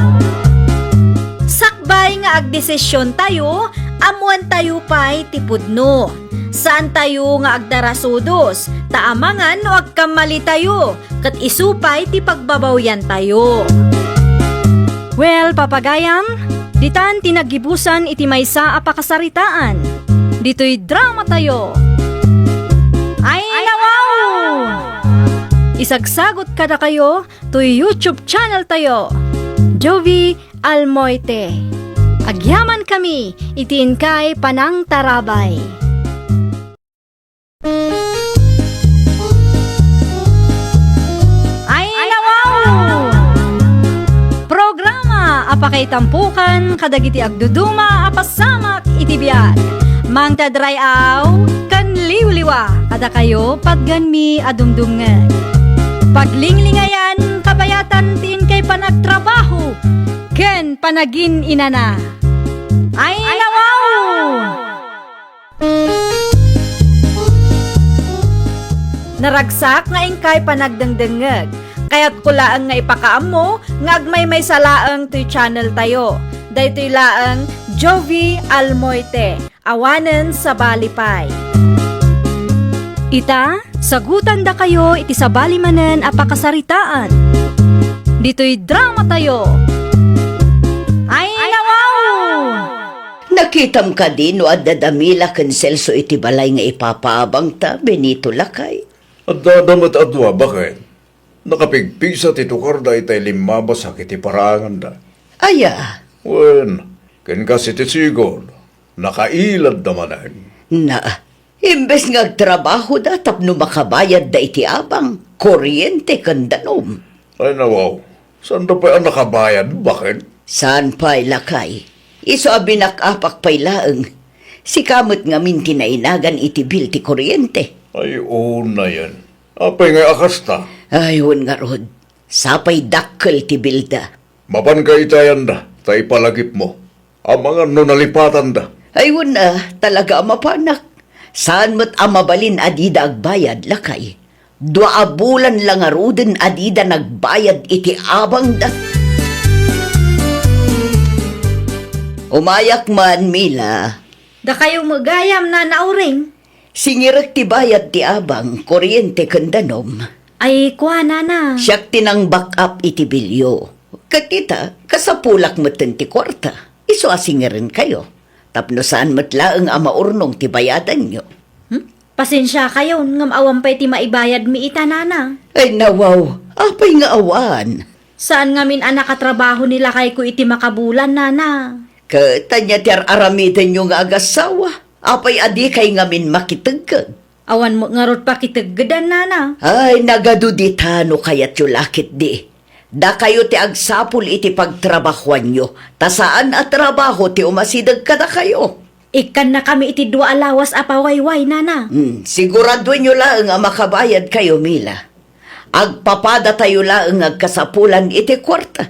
Sakbay nga agdesisyon tayo, amuan tayo pa'y ti pudno. Saan tayo nga agdarasudos, taamangan o agkamali tayo, kat isupay ti pagbabawyan tayo. Well, papagayam, ditan tinagibusan iti maysa a pakasaritaan. Dito'y drama tayo. Ay, nawaw! Isagsagot kada kayo, to'y YouTube channel tayo. Jovi Almoite. Agyaman kami, itiin kay Panang Tarabay. Ay, nawaw! Programa apakay tampukan kadagiti agduduma apasamak itibiyag. Mang tadrayaw kan liwliwa kada kayo pagganmi adumdumngan. Paglinglingayan kabayatan tin kay panagtrabaho ken panagin inana. Ay, nawaw! Naragsak nga ingkay panagdengdengeg. Kaya't kulaang nga ipakaam mo, nga agmay may salaang to'y channel tayo. Daytoy laang Jovi Almoite, awanen sa balipay. Ita, sagutan da kayo iti sa balimanen apakasaritaan. Dito'y drama tayo. Ay, nawaw! Nakitam ka din o adadamila ken Celso iti balay nga ipapaabang ta, Benito Lakay. At dadamat adwa, bakit? Nakapigpisa ti tukar da itay limabas sa kiti parangan da. Aya, Wen, ken kasi ti sigol, nakailad naman. na, imbes nga trabaho da tapno makabayad da iti abang, kuryente kandanom. Ay nawaw, saan da pa ang nakabayad? Bakit? Saan pa'y lakay? Iso abinakapak pa'y laeng. Si kamot nga minti na inagan iti bil ti kuryente. Ay, una yan. Apay nga akasta. Ayun nga rod, sapay dakkel ti bilda. Mapan ka itayan da, tay palagip mo. Ang mga nunalipatan da. Ayun na, talaga mapanak. Saan mo't amabalin adida agbayad lakay? 2 bulan lang aruden adida nagbayad iti abang da. Umayak man, Mila. Da kayo magayam na nauring. Singirak ti bayad ti abang, kuryente kandanom. Ay, kuha na. Siyak tinang back up iti bilyo. Katita, kasapulak mo ti kwarta. Iso asingirin kayo. Tapno saan matlaang amaurnong ti bayadan nyo. Pasensya kayo, ngam awan pa'y ti maibayad mi ita nana. Ay nawaw, apay nga awan. Saan ngamin anak katrabaho nila kay ko iti makabulan nana? Katanya ti aramidan nyo nga agasawa. Apay adi kay ngamin makitagkag. Awan mo nga rod pa kitaggadan nana. Ay, nagaduditano kayat yung lakit di. Da kayo ti agsapul iti pagtrabahuan nyo. Ta saan at trabaho ti umasidag kada kayo. Ikan na kami iti 2 alawas apawayway nana. Sigurado nyo lang nga makabayad kayo, Mila. Agpapada tayo lang agkasapulan iti kwarta.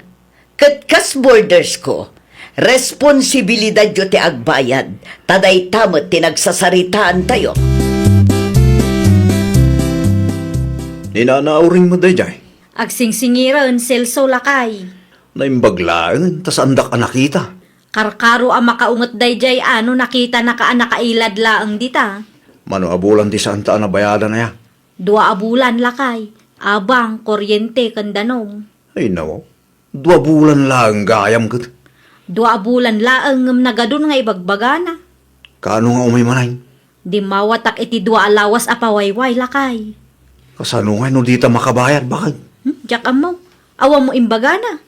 Katkas borders ko, responsibilidad nyo ti agbayad. Taday tamot ti nagsasaritaan tayo. Ninanauring mo da jay. Agsingsingiran selso lakay. Naimbaglaan, tas andak anakita. Karkaro ang makaungot dayjay ano nakita nakailad laang dita. Mano abulan ti santa na bayadan na ya. 2 abulan lakay. Abang, kuryente, kandanom. Ay nawaw, 2 bulan lang gayam kat. 2 abulan laang ngam nagadun nga ibagbagana. Kano nga umay manay? Di mawatak iti 2 alawas apawayway lakay. Kasano nga no dita makabayad, bakit? Diyak mo, awa mo imbagana.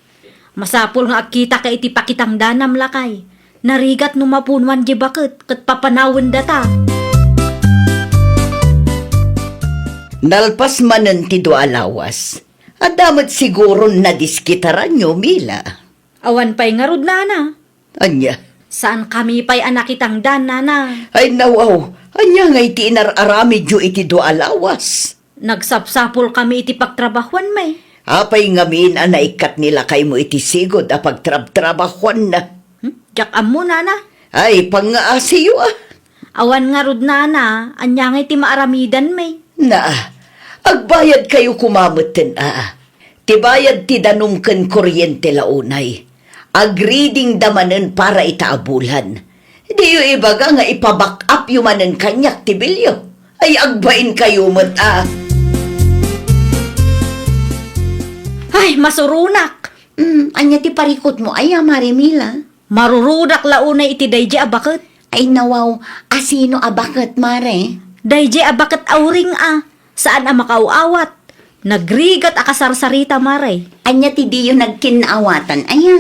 Masapol nga akita ka iti pakitang danam lakay. Narigat no mapunwan di bakit, kat papanawan data. Nalpas manan ti 2 alawas. Adamat siguro na diskitaran nyo, Mila. Awan pa'y nga rod nana. Anya, Saan kami pa'y anakitang dan nana? ay nawaw, anya nga iti inararamid nyo iti 2 alawas. Nagsapsapol kami iti pagtrabahuan may. Apay ngamin anaikat nila kay mo iti sigod a pagtrab-trabahuan na. Diyak mo nana. Ay, pangaasiyo ah. Awan nga rod nana, anya nga iti maaramidan may. Na, agbayad kayo kumamutin ah. Tibayad ti danong ken kuryente launay. Agreading damanen para itaabulan. Di yu ibaga nga ipaback up yumanen kanyak ti bilyo. Ay agbain kayo mat ah. Ay, masurunak. Anya ti parikot mo ay Marimila. Marurudak launay iti dayje abakit. Ay nawaw, asino abakat mare? Dayje abakit auring Saan makauawat? Nagrigat akasarsarita mare. Anya ti diyo nagkinaawatan, aya.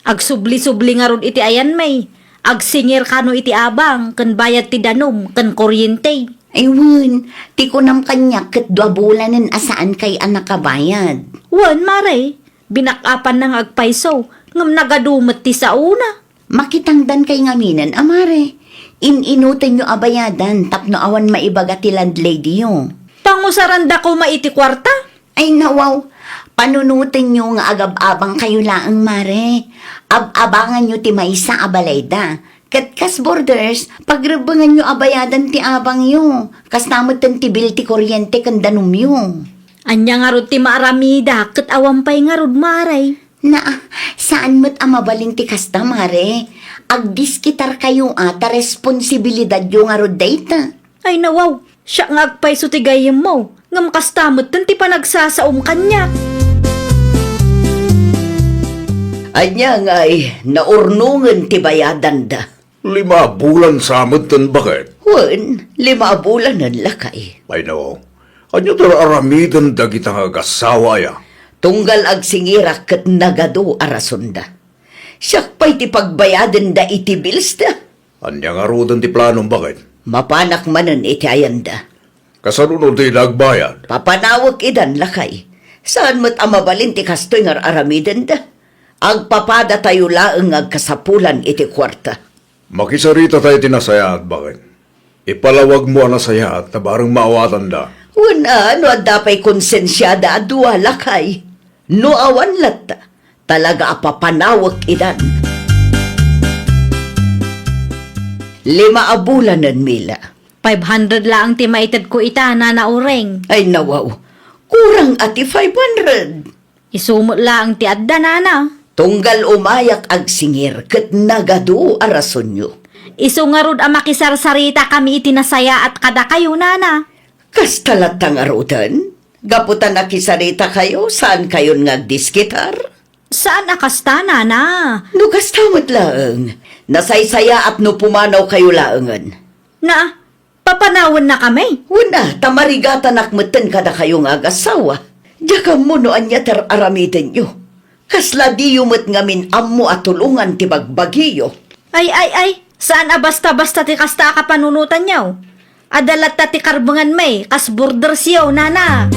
Agsubli-subli nga rod iti ayan may. Agsingir kano iti abang, kan bayad ti danom, kan kuryente. Ayun, ti ko nam kanya kat 2 bulanan asaan kay anak kabayad. Wan mare, binakapan ng agpaiso, ngam nagadumot ti sa una. Makitangdan kay ngaminan, amare. Ininutin nyo abayadan, tapno awan maibaga ti landlady yo. Pangusaranda ko maiti kwarta? Ay nawaw, panunutin nyo nga agab-abang kayo laang mare. Ab-abangan nyo ti maysa abalayda. Katkas borders, pagrebangan nyo abayadan ti abang yo. Kas namot ti bil ti kuryente kandanum yo. Anya nga rod ti maaramida, kat awampay nga rod maray. Na, saan mo't amabalin ti kasta mare? Agdiskitar kayo ata responsibilidad yo nga rod data. Ay nawaw, siya nga agpaiso ti gayem mo, ngam kastamot dun ti panagsasaom kanya. Anya nga'y naurnungan ti bayadan da. 5 bulan samot tan bakit? Wan, 5 bulan ang lakay. Ay nawaw, Anyo tara aramidan dagita nga kasawa ya. Tunggal ag singira ket nagado arasunda. Siyak pa'y ti pagbayadan da iti bills da. Anya nga rudan ti planong bakit? Mapanak manen iti ayanda. Kasanunod ti nagbayad. Papanawag idan lakay. Saan mo't amabalin ti kastoy nga aramidan da? Agpapada tayo laeng agkasapulan iti kwarta. Makisarita tayo tinasayat bakit? Ipalawag mo ang nasayat na barang maawatan da. Una, no adapay konsensyada adwa lakay. No awan latta, talaga apapanawag idan. 5 abulanan mila. 500 lang ti maitad ko ita, Nana Ureng. Ay nawaw, kurang ati 500. Isumot lang ti adda, Nana. Tunggal umayak ag singir ket nagadu arason nyo. Isu nga rod ang makisarsarita kami itinasaya at kada kayo, Nana. Kastalat tangarutan? Gaputan na kisarita kayo, saan kayon ngagdiskitar? Saan akasta, Nana? No kastamot lang. Nasaysaya at no pumanaw kayo laengan. Na, papanawan na kami. Una, tamarigatan akmeten kada kayong agasawa. Diya mo no anya tar aramiden nyo. Kasla di yumot ngamin ammo at tulungan ti bagbagiyo. Ay, saan basta-basta ti kasta ka panunutan niyaw? Adalat ta ti karbangan may, kas border siyaw, Nana.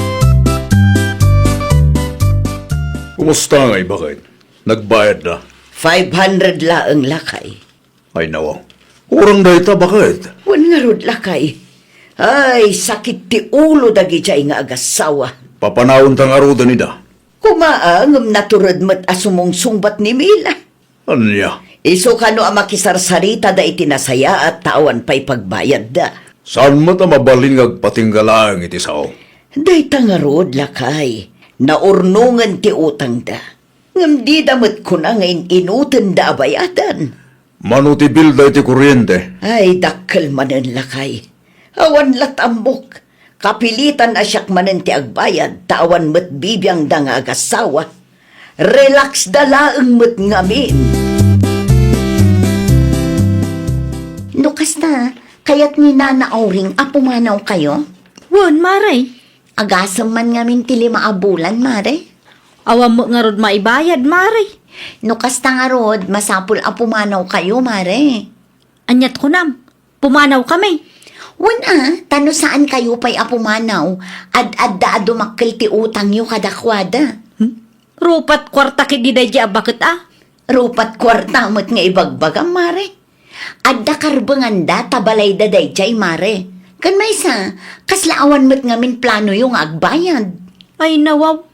Kumusta ngay bakit? Nagbayad na. 500 laeng lakay. Ay nawaw. Kurang dahi ta bakit? Wan nga rod lakay. Ay, sakit ti ulo dagi jay nga agasawa. Papanawon tang arudan nida. Kumaangam naturad mat asumong sungbat ni Mila. Anya? Iso kano ang makisarsarita da itinasaya at tawan pa'y pagbayad da. Saan mo ta mabalin ngagpatinggalang iti sao? Day tangarod lakay. Naurnungan ti utang da. Ngam di damat ko na ngayon inutan da abayadan. Mano ti bilda iti kuryente. Ay, dakkel manen lakay. Awan latambok. Kapilitan asyak manen ti agbayad, tawan met bibiyang da nga agasawa. Relax da laeng met ngamin. No kasta, kayat ni Nana Auring apumanaw kayo? Wan, Maray. Agasam man ngamin ti 5 abulan, mare. Awa mo nga rod maibayad, Maray. No kasta nga rod, masapul apumanaw kayo, mare. Anyat ko nam, pumanaw kami. Wala, tano saan kayo pa'y apumanaw? Ad-adda dumakkel ti utang yo kadakwada. Rupat kwarta kidida di bakit Rupat kwarta mo't nga ibagbagang, mare. Adda karbangan da, tabalay da dayjay, mare. Kan may sa, kaslaawan mo't ngamin plano yung agbayad. Ay nawaw,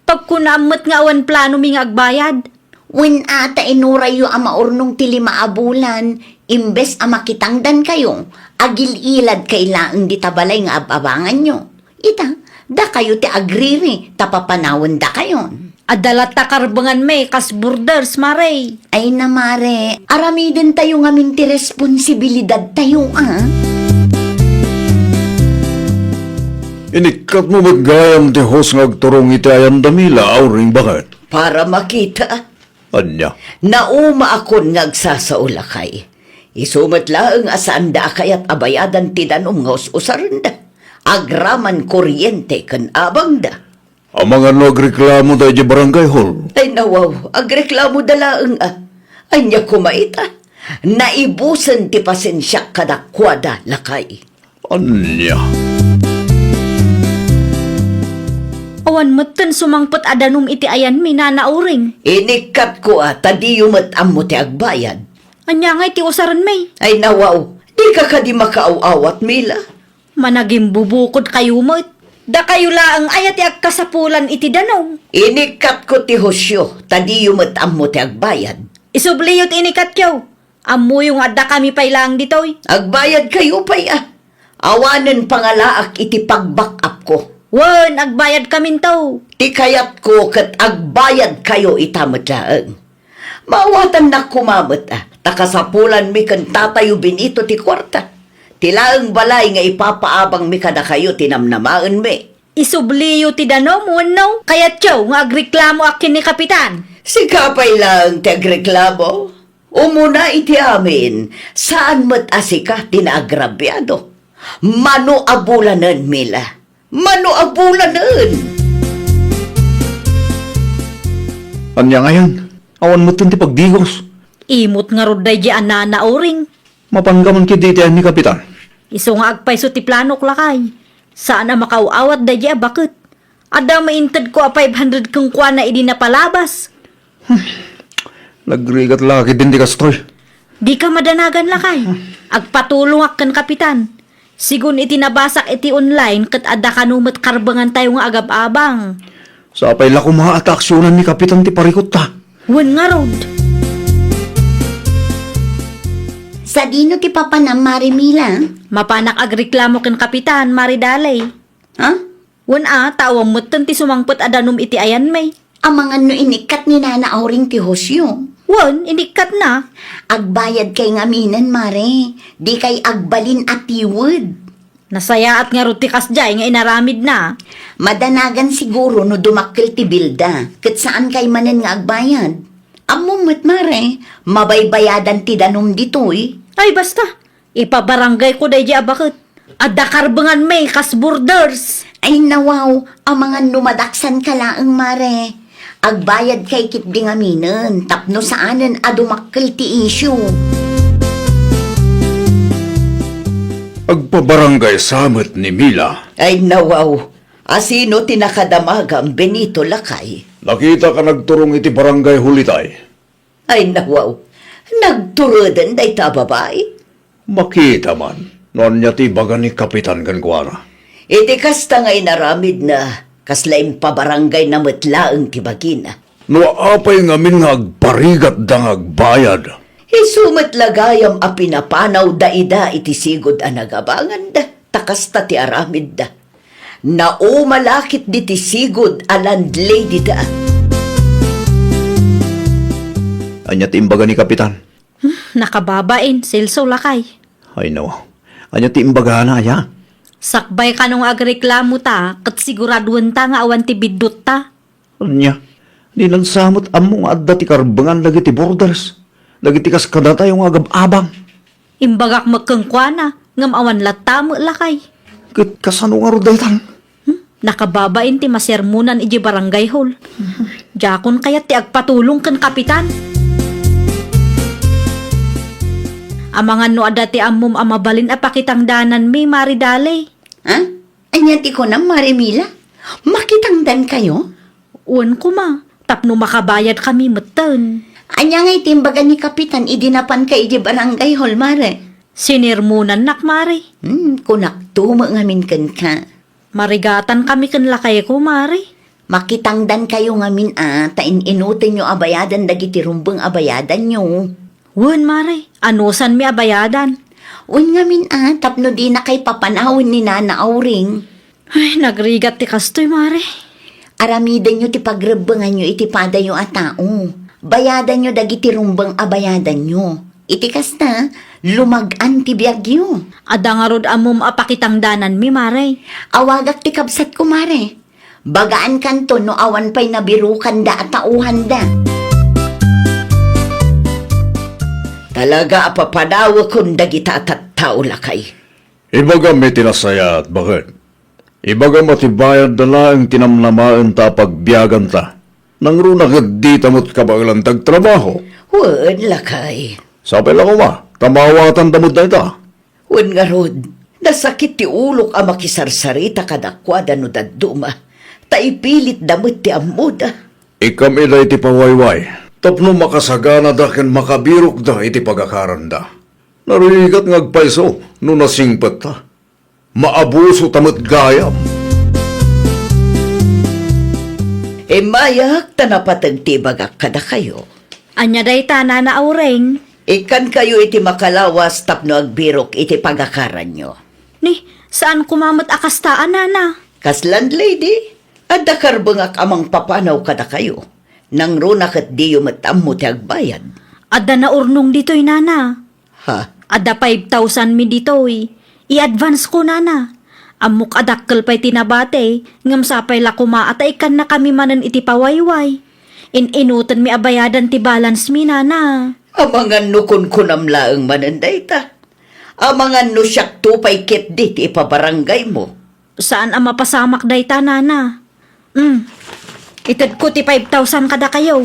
pagkunamot nga awan plano ming agbayad. When ata inuray yo ama urnong ti 5 abulan, imbes ama kitangdan kayo, agil-ilad kailaang di tabalay nga ababangan nyo. Ita, da kayo ti agriri, tapapanawan da kayon. Adalat ta karbangan may, kas borders, Maray. Ay na mare, aramiden tayo ngamin ti responsibilidad tayo, Inikat mo maggayam ti hos ngagturong iti ayan damila, Auring bakit? Para makita. Anya? Nauma akon ngagsasaulakay. Isumat laeng asaan da kayat abayadan ti danom nga usaran da. Agraman kuryente kan abang da. Ang mga nagreklamo tayo di barangay hall. Ay nawaw, agreklamo da laeng Anya kumaita. Naibusan ti pasensya kadakwada lakay. Anya? Awan moten sumangpot adanum iti ayan mi, Nana Uring. Inikat ko tadi yumat ammo ti agbayad. Anya nga iti usaran may. Ay nawaw, di ka di makaaw-awat Mila. Managing bubukod kayo mo't. Da kayo laang ayat agkasapulan iti danong. Inikat ko ti Hosyo, tadi yumat ammo ti agbayad. Isubliyot inikat kyaw. Ammo yung adda kami pay lang ditoy. Agbayad kayo pa'y Awanen pangalaak iti pag-back up ko. Wan, agbayad kamin taw. Ti kayat ko kat agbayad kayo itamatlaang. Mawatan na kumamot takasapulan mi kan tatayo binito ti kwarta. Tilaang balay nga ipapaabang mi kada kayo tinamnamaan mi. Isubliyo ti danom, wano? Kayat tiyaw nga agreklamo akin ni Kapitan. Si kapay lang ti agreklamo. Umuna iti amin, saan mat asika tinagrabyado. Mano abulanan Mila. Mano abulanan. Anya ngayon, awan mo ti pagdigos. Imot nga rod day di anana oring. Mapanggaman ki diti ni Kapitan. Iso nga agpayso ti planok lakay. Saan na makauawat day di bakit? Ada maintad ko a 500 kung kwa na idi napalabas. Nagrigat laki din di kastoy. Di ka madanagan lakay. Agpatulong ak kan kapitan. Sigun iti nabasak iti online kat ada kanumat karbangan tayo nga agab-abang. Sapay la kumaha at aksyonan ni Kapitan ti parikot ta. Wen nga rod. Sa dino ti papa na Marimila? Mapanak agreklamo ken kapitan maridalay. Ha? Wen tawam mutten ti sumangpet adanum iti ayan may. Ang mga no inikat ni Nana Auring ti Hosyo. Wen inikat na. Agbayad kay ngaminan, Mare. Di kay agbalin at tiwod. Nasaya at nga rod ti kasjay nga inaramid na. Madanagan siguro no dumakil ti bilda. Kat saan kay manen nga agbayad? Amumot, Mare. Mabaybayadan ti danom ditoy. Ay basta. Ipabarangay ko day di abakit. Adda karbangan may kas borders. Ay nawaw, ang mga numadaksan ka laang, Mare. Agbayad kay kitdi ngaminan. Tapno saanan a dumakil ti issue. Agpabarangay samot ni Mila. Ay nawaw, asino tinakadamagang Benito Lakay? Nakita ka nagturong iti barangay hulitay. Ay nawaw, nagturodan day ta babae. Makita man. Noon niya ti baga ni Kapitan Gangguara. Iti kasta nga inaramid na kaslain pabarangay na matlaang tibagina. No apay ngamin nga agparigat da nga agbayad. Isumat lagayam a pinapanaw da ida iti sigod a nagabangan da, takasta ti aramid da. Naumalakit di ti sigod a landlady da. Anya ti imbaga ni Kapitan. Nakababain, silso lakay. Ay no. Anya ti imbaga na ya. Sakbay ka nung agreklamo ta, kat siguraduan ta nga awan ti bidot ta. Anya. Di nang samot among adda ti karbangan lagi ti borders. Lagi ti kaskada tayo nga agab-abang. Imbagak magkangkwana, ngam awan latamo lakay. Kit kasano nga roday tan. Nakababain ti masermunan iji barangay hall. Jakon kaya ti agpatulong kan kapitan. Amangan no adati amum amabalin apakitang danan mi maridale. Ha? Anya ti ko na Marimila? Makitangdan kayo? Uwan ko ma, tapno makabayad kami meten. Anya nga itimbaga ni Kapitan idinapan ka iji barangay hall, Mare. Sinirmunan nak mari. Kunak tuma ngamin kan ka. Marigatan kami kan lakay ko mari. Makitangdan kayo ngamin tain inutin nyo abayadan dagiti rumbeng abayadan nyo. Uwan mari, anusan mi abayadan. Un ngamin tapno di na kay papanawin ni Nana Auring. Ay, nagrigat ti kastoy mari. Aramidan nyo ti pagrebengan nyo iti pada nyo a tao. Bayadan nyo dagiti rumbeng abayadan nyo. Iti kasta, lumagan ti biyagyo. Ada nga rod amum apakitang danan mi mari. Awagak ti kabsat ko, Mare. Bagaan kanto no awan pa'y nabirukan da at tauhan da. Talaga apapadawa kung dagita at tao lakay. Ibaga may tinasaya at bakit? Ibaga matibayad na lang tinamnamaan ta pagbiyagan ta. Nang runagad di tamot ka ba ilang tagtrabaho? Huwag lakay. Sabi lang ko ma, tamawatan tamot na ita. Huwag nga rod. Nasakit ti ulok ang makisarsarita kadakwada no daduma. Taipilit damot ti amuda. Ikam ida iti pawayway. Tapno makasagana da ken makabirok da iti pagakaran da. Narigat ngagpaiso no nasingpet ta. Maabuso tamot gayam. Mayak tanapatag ti bagak kada kayo. Anya day ta Nana Auring. Ikan kayo iti makalawas tapno agbirok iti pagakaran nyo. Ni, saan kumamot akastaan nana? Kas landlady, adda karbangak amang papanaw kada kayo. Nang runak at diyo matammo ti agbayad. Ada na urnong dito'y nana. Ha? Ada 5,000 mi dito'y. I-advance ko nana. Amok adakkel pa'y tinabate. Ngam sapay la kuma at ikan na kami manan iti pawayway. Inutan mi abayadan ti balance mi nana. Amangan no kun kunamlaang mananday ta. Amangan no siyak tupay kit dit ipabarangay mo. Saan ang mapasamak dayta, nana? Itad ko ti 5,000 kada kayo.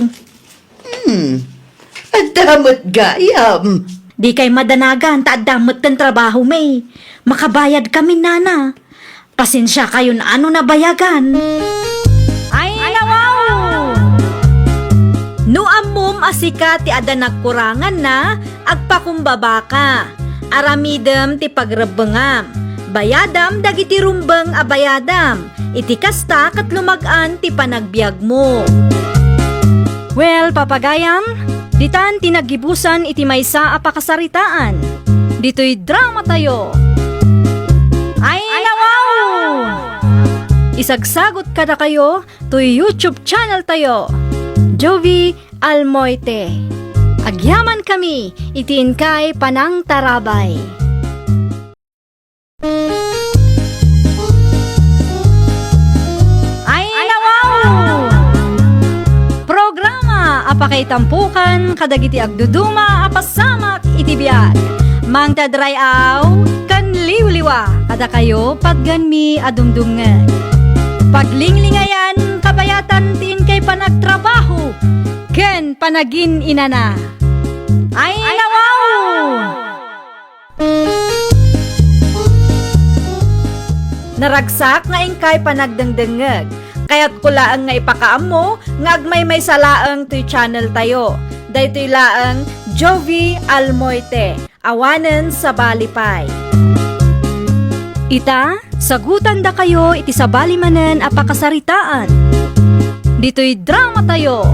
At damot gayam. Di kay madanagan, taadamot ng trabaho, may. Makabayad kami, nana. Pasensya kayo na ano na bayagan. Ay, nawaw! No amom asika ti ada nagkurangan na, agpakumbaba ka. Aramidem ti pagrabengam. Bayadam dagiti rumbeng a bayadam. Iti kasta kat lumagan ti panagbiag mo. Well, papagayam, ditan tinagibusan iti maysa a pakasaritaan. Dito'y drama tayo. Ay, nawaw! Isagsagot kada kayo to YouTube channel tayo. Jovi Almoite. Agyaman kami, itiin kay Panang Tarabay. Ay, nawaw! Programa apakay tampukan kadagiti agduduma apasamak iti biag. Mang tadrayaw kan liwliwa kada kayo pagganmi adumdumngeg. Paglinglingayan kabayatan tiin kay panagtrabaho ken panagin inana. Ay, nawaw! Naragsak nga ingkay panagdengdengeg. Kaya't kulaang nga ipakaam mo, nga agmay may salaang to'y channel tayo. Daytoy laang Jovi Almoite, awanen sa balipay. Ita, sagutan da kayo iti sabali manen apakasaritaan. Dito'y drama tayo.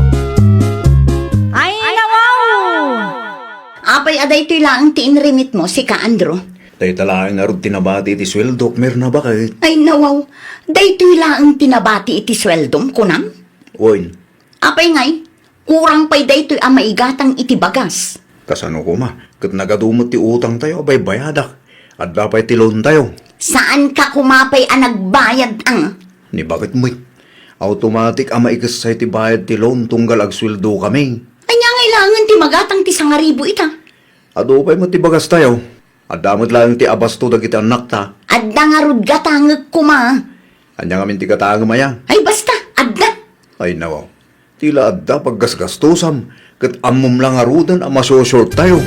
Ay, nawaw! Apay aday to'y laang tiinrimit mo, si Ka Andro. Tay talaang nga rin tinabati iti sweldo, merna bakit? Ay nawaw, daytoy laang tinabati iti sweldom kunam. Oy, Apay ngay, kurang pay daytoy ang maigatang iti bagas. kasano ko ma, kat nagadumot ti utang tayo, abay bayadak. At dapat ti loan tayo. Saan ka kumapay ang nagbayad ang? Ni bakit mo'y? Automatic ang maikasay ti bayad ti loan tunggal ag sweldo kami. Anya ngailangan ti magatang ti 1,000 ita. Ado pa'y mo ti bagas tayo. At damot lang ti abasto dagiti anak ta. Adda nga rod gatangag kuma. Anya ngamin ti katanga maya. Ay basta, adda. Ay nawaw. Tila adda paggasgastusam. Kat amom lang arudan ang masoshort tayo.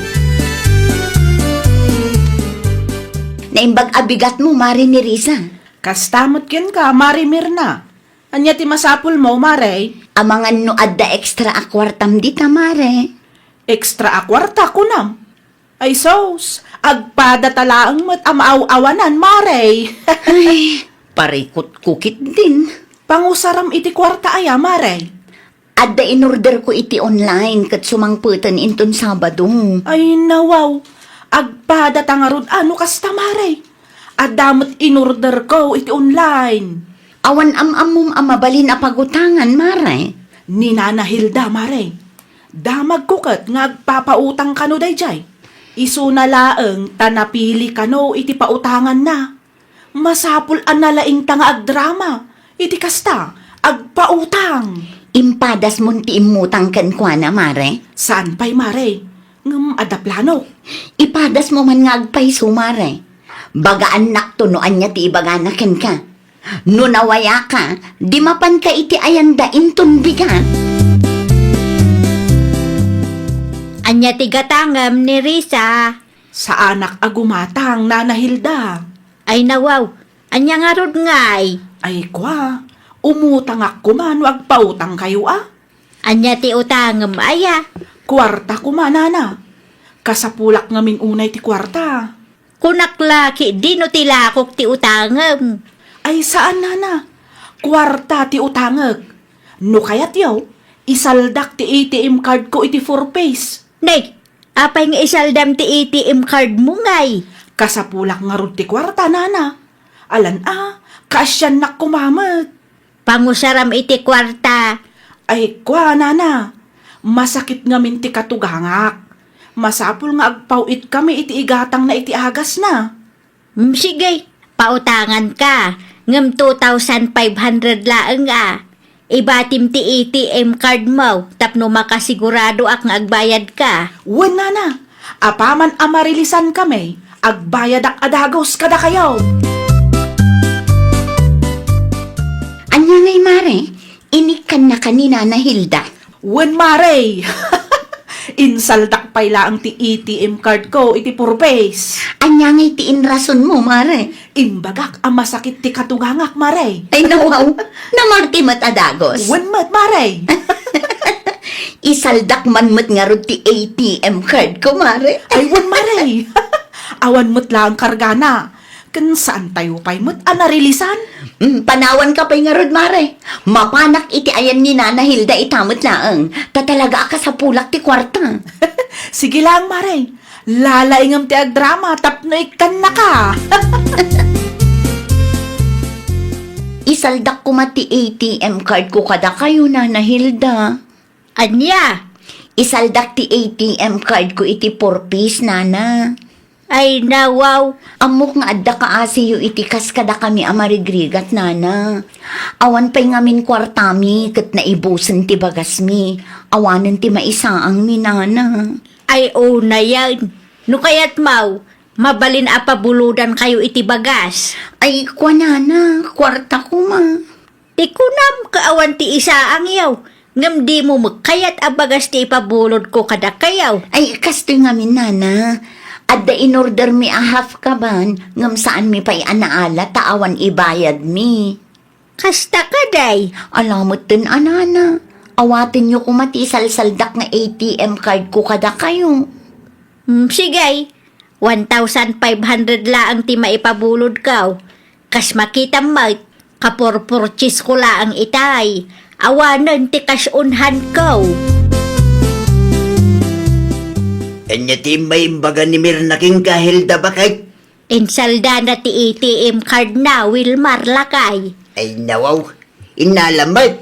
Naimbag abigat mo, Mari ni Riza. Kastamot yun ka, Mari Mirna. Anya ti masapul mo, Mare. Amangan no adda extra akwartam dita, Mare. Extra akwarta ko nam. Ay sos, agpada talaang mo't amaaw-awanan, Mare. Ay, parikot-kukit din. Pangusaram iti kwarta aya, Mare. Adda in-order ko iti online kat sumangputan inton Sabado. Ay nawaw, agpada tangarod ano kasta, Mare. Adamot in-order ko iti online. Awan am-amum amabalin a pagutangan, Mare. Ni Nana Hilda, Mare. Damag kukat nga agpapautang kano dayjay. Isu na laeng tanapili kano iti pautangan na. Masapul an nalaing tanga agdrama. Iti kasta, agpautang. Impadas mon ti imutang ken kuana, Mare. Saan pa'y, Mare? Ngam adaplano. Ipadas mo man nga agpaiso, Mare. Bagaan naktunoan niya ti ibagana ken ka. No nawaya ka, di mapan ka iti ayanda inton bigat. Anya tigatangam ni Risa. Sa anak agumatang, Nana Hilda. Ay nawaw, anya nga rod ngay. Ay kwa, umutang ako man, wag pautang kayo ah. Anya ti utangam aya. Kwarta ko man, Nana. Kasapulak ngamin unay ti kwarta. Kunaklaki, di no tilakok ti utangam. Ay saan, Nana? Kwarta ti utangag. No kayat yaw, isaldak ti ATM card ko iti 4-face. Nay, apay nga isaldam ti ATM card mo ngay. Kasapulak nga rod ti kwarta, Nana. Alan kasyan nak kumamat. Pangusaram iti kwarta. Ay kwa, Nana. Masakit ngamin ti katugangak. Masapul nga agpawit kami iti igatang na iti agas na. Sige, pautangan ka. Ngam 2,500 laeng Ibatim ti ATM card mo, tapno makasigurado ak nga agbayad ka. Wan, Nana. Apaman amarilisan kami. Agbayad ak adagos kada kayo. Anya ngay, Mare, inikan na kanina na Hilda. Wen Mare! Insaldak pala ang ti ATM card ko iti purpose. Anya ngay tiin rason mo, Mare. Imbagak ang masakit ti katugangak, Mare. Ay, nawaw, namati matadagos. Wen mat, Mare! Isaldak man mat nga rod ti ATM card ko, Mare. Ay, wen Mare! Awan mo't lang kargana. Kan saan tayo pa'y mo't anarilisan? Panawan ka pa'y nga rod, Mare. Mapanak iti ayan ni Nana Hilda itamot laang. Tatalaga ka sa pulak ti kwarta. Sige lang, Mare. Lalaingam ti agdrama, tapno ikan na ka. Isaldak ko mati ATM card ko kada kayo, Nana Hilda. Anya? Isaldak ti ATM card ko iti 4 piece, Nana. Ay nawaw. Amok nga adda ka asiyo iti kas kada kami amarigrigat, Nana. Awan pa'y ngamin kwartami kat naibusan ti bagas mi. Awanan ti maisaang mi, Nana. Ay na yan. No kaya't mau, mabalin apabuludan kayo iti bagas. Ay, kwa, Nana. Kwarta ko, ma. Ti kunam kaawan ti isa ang yaw. Ngam di mo magkayat abagas ti ipabulod ko kada kayaw. Ay, kastoy ngamin, Nana. Adda in-order mi a half kaban, ngam saan mi pa'y anaala, taawan ibayad mi. Kasta ka day. Alamot din, Anana. Awatin nyo kumati salsaldak nga ATM card ko kada kayo. Sige, 1,500 laang ti maipabulod kaw. Kas makita mo, kapor-purchase ko laang itay. Awanan ti kasunhan kaw. Anya ti may imbaga ni Mirnaking kahilda bakay? Insalda na ti ATM card na, Wilmar lakay. Ay nawaw, inalamat.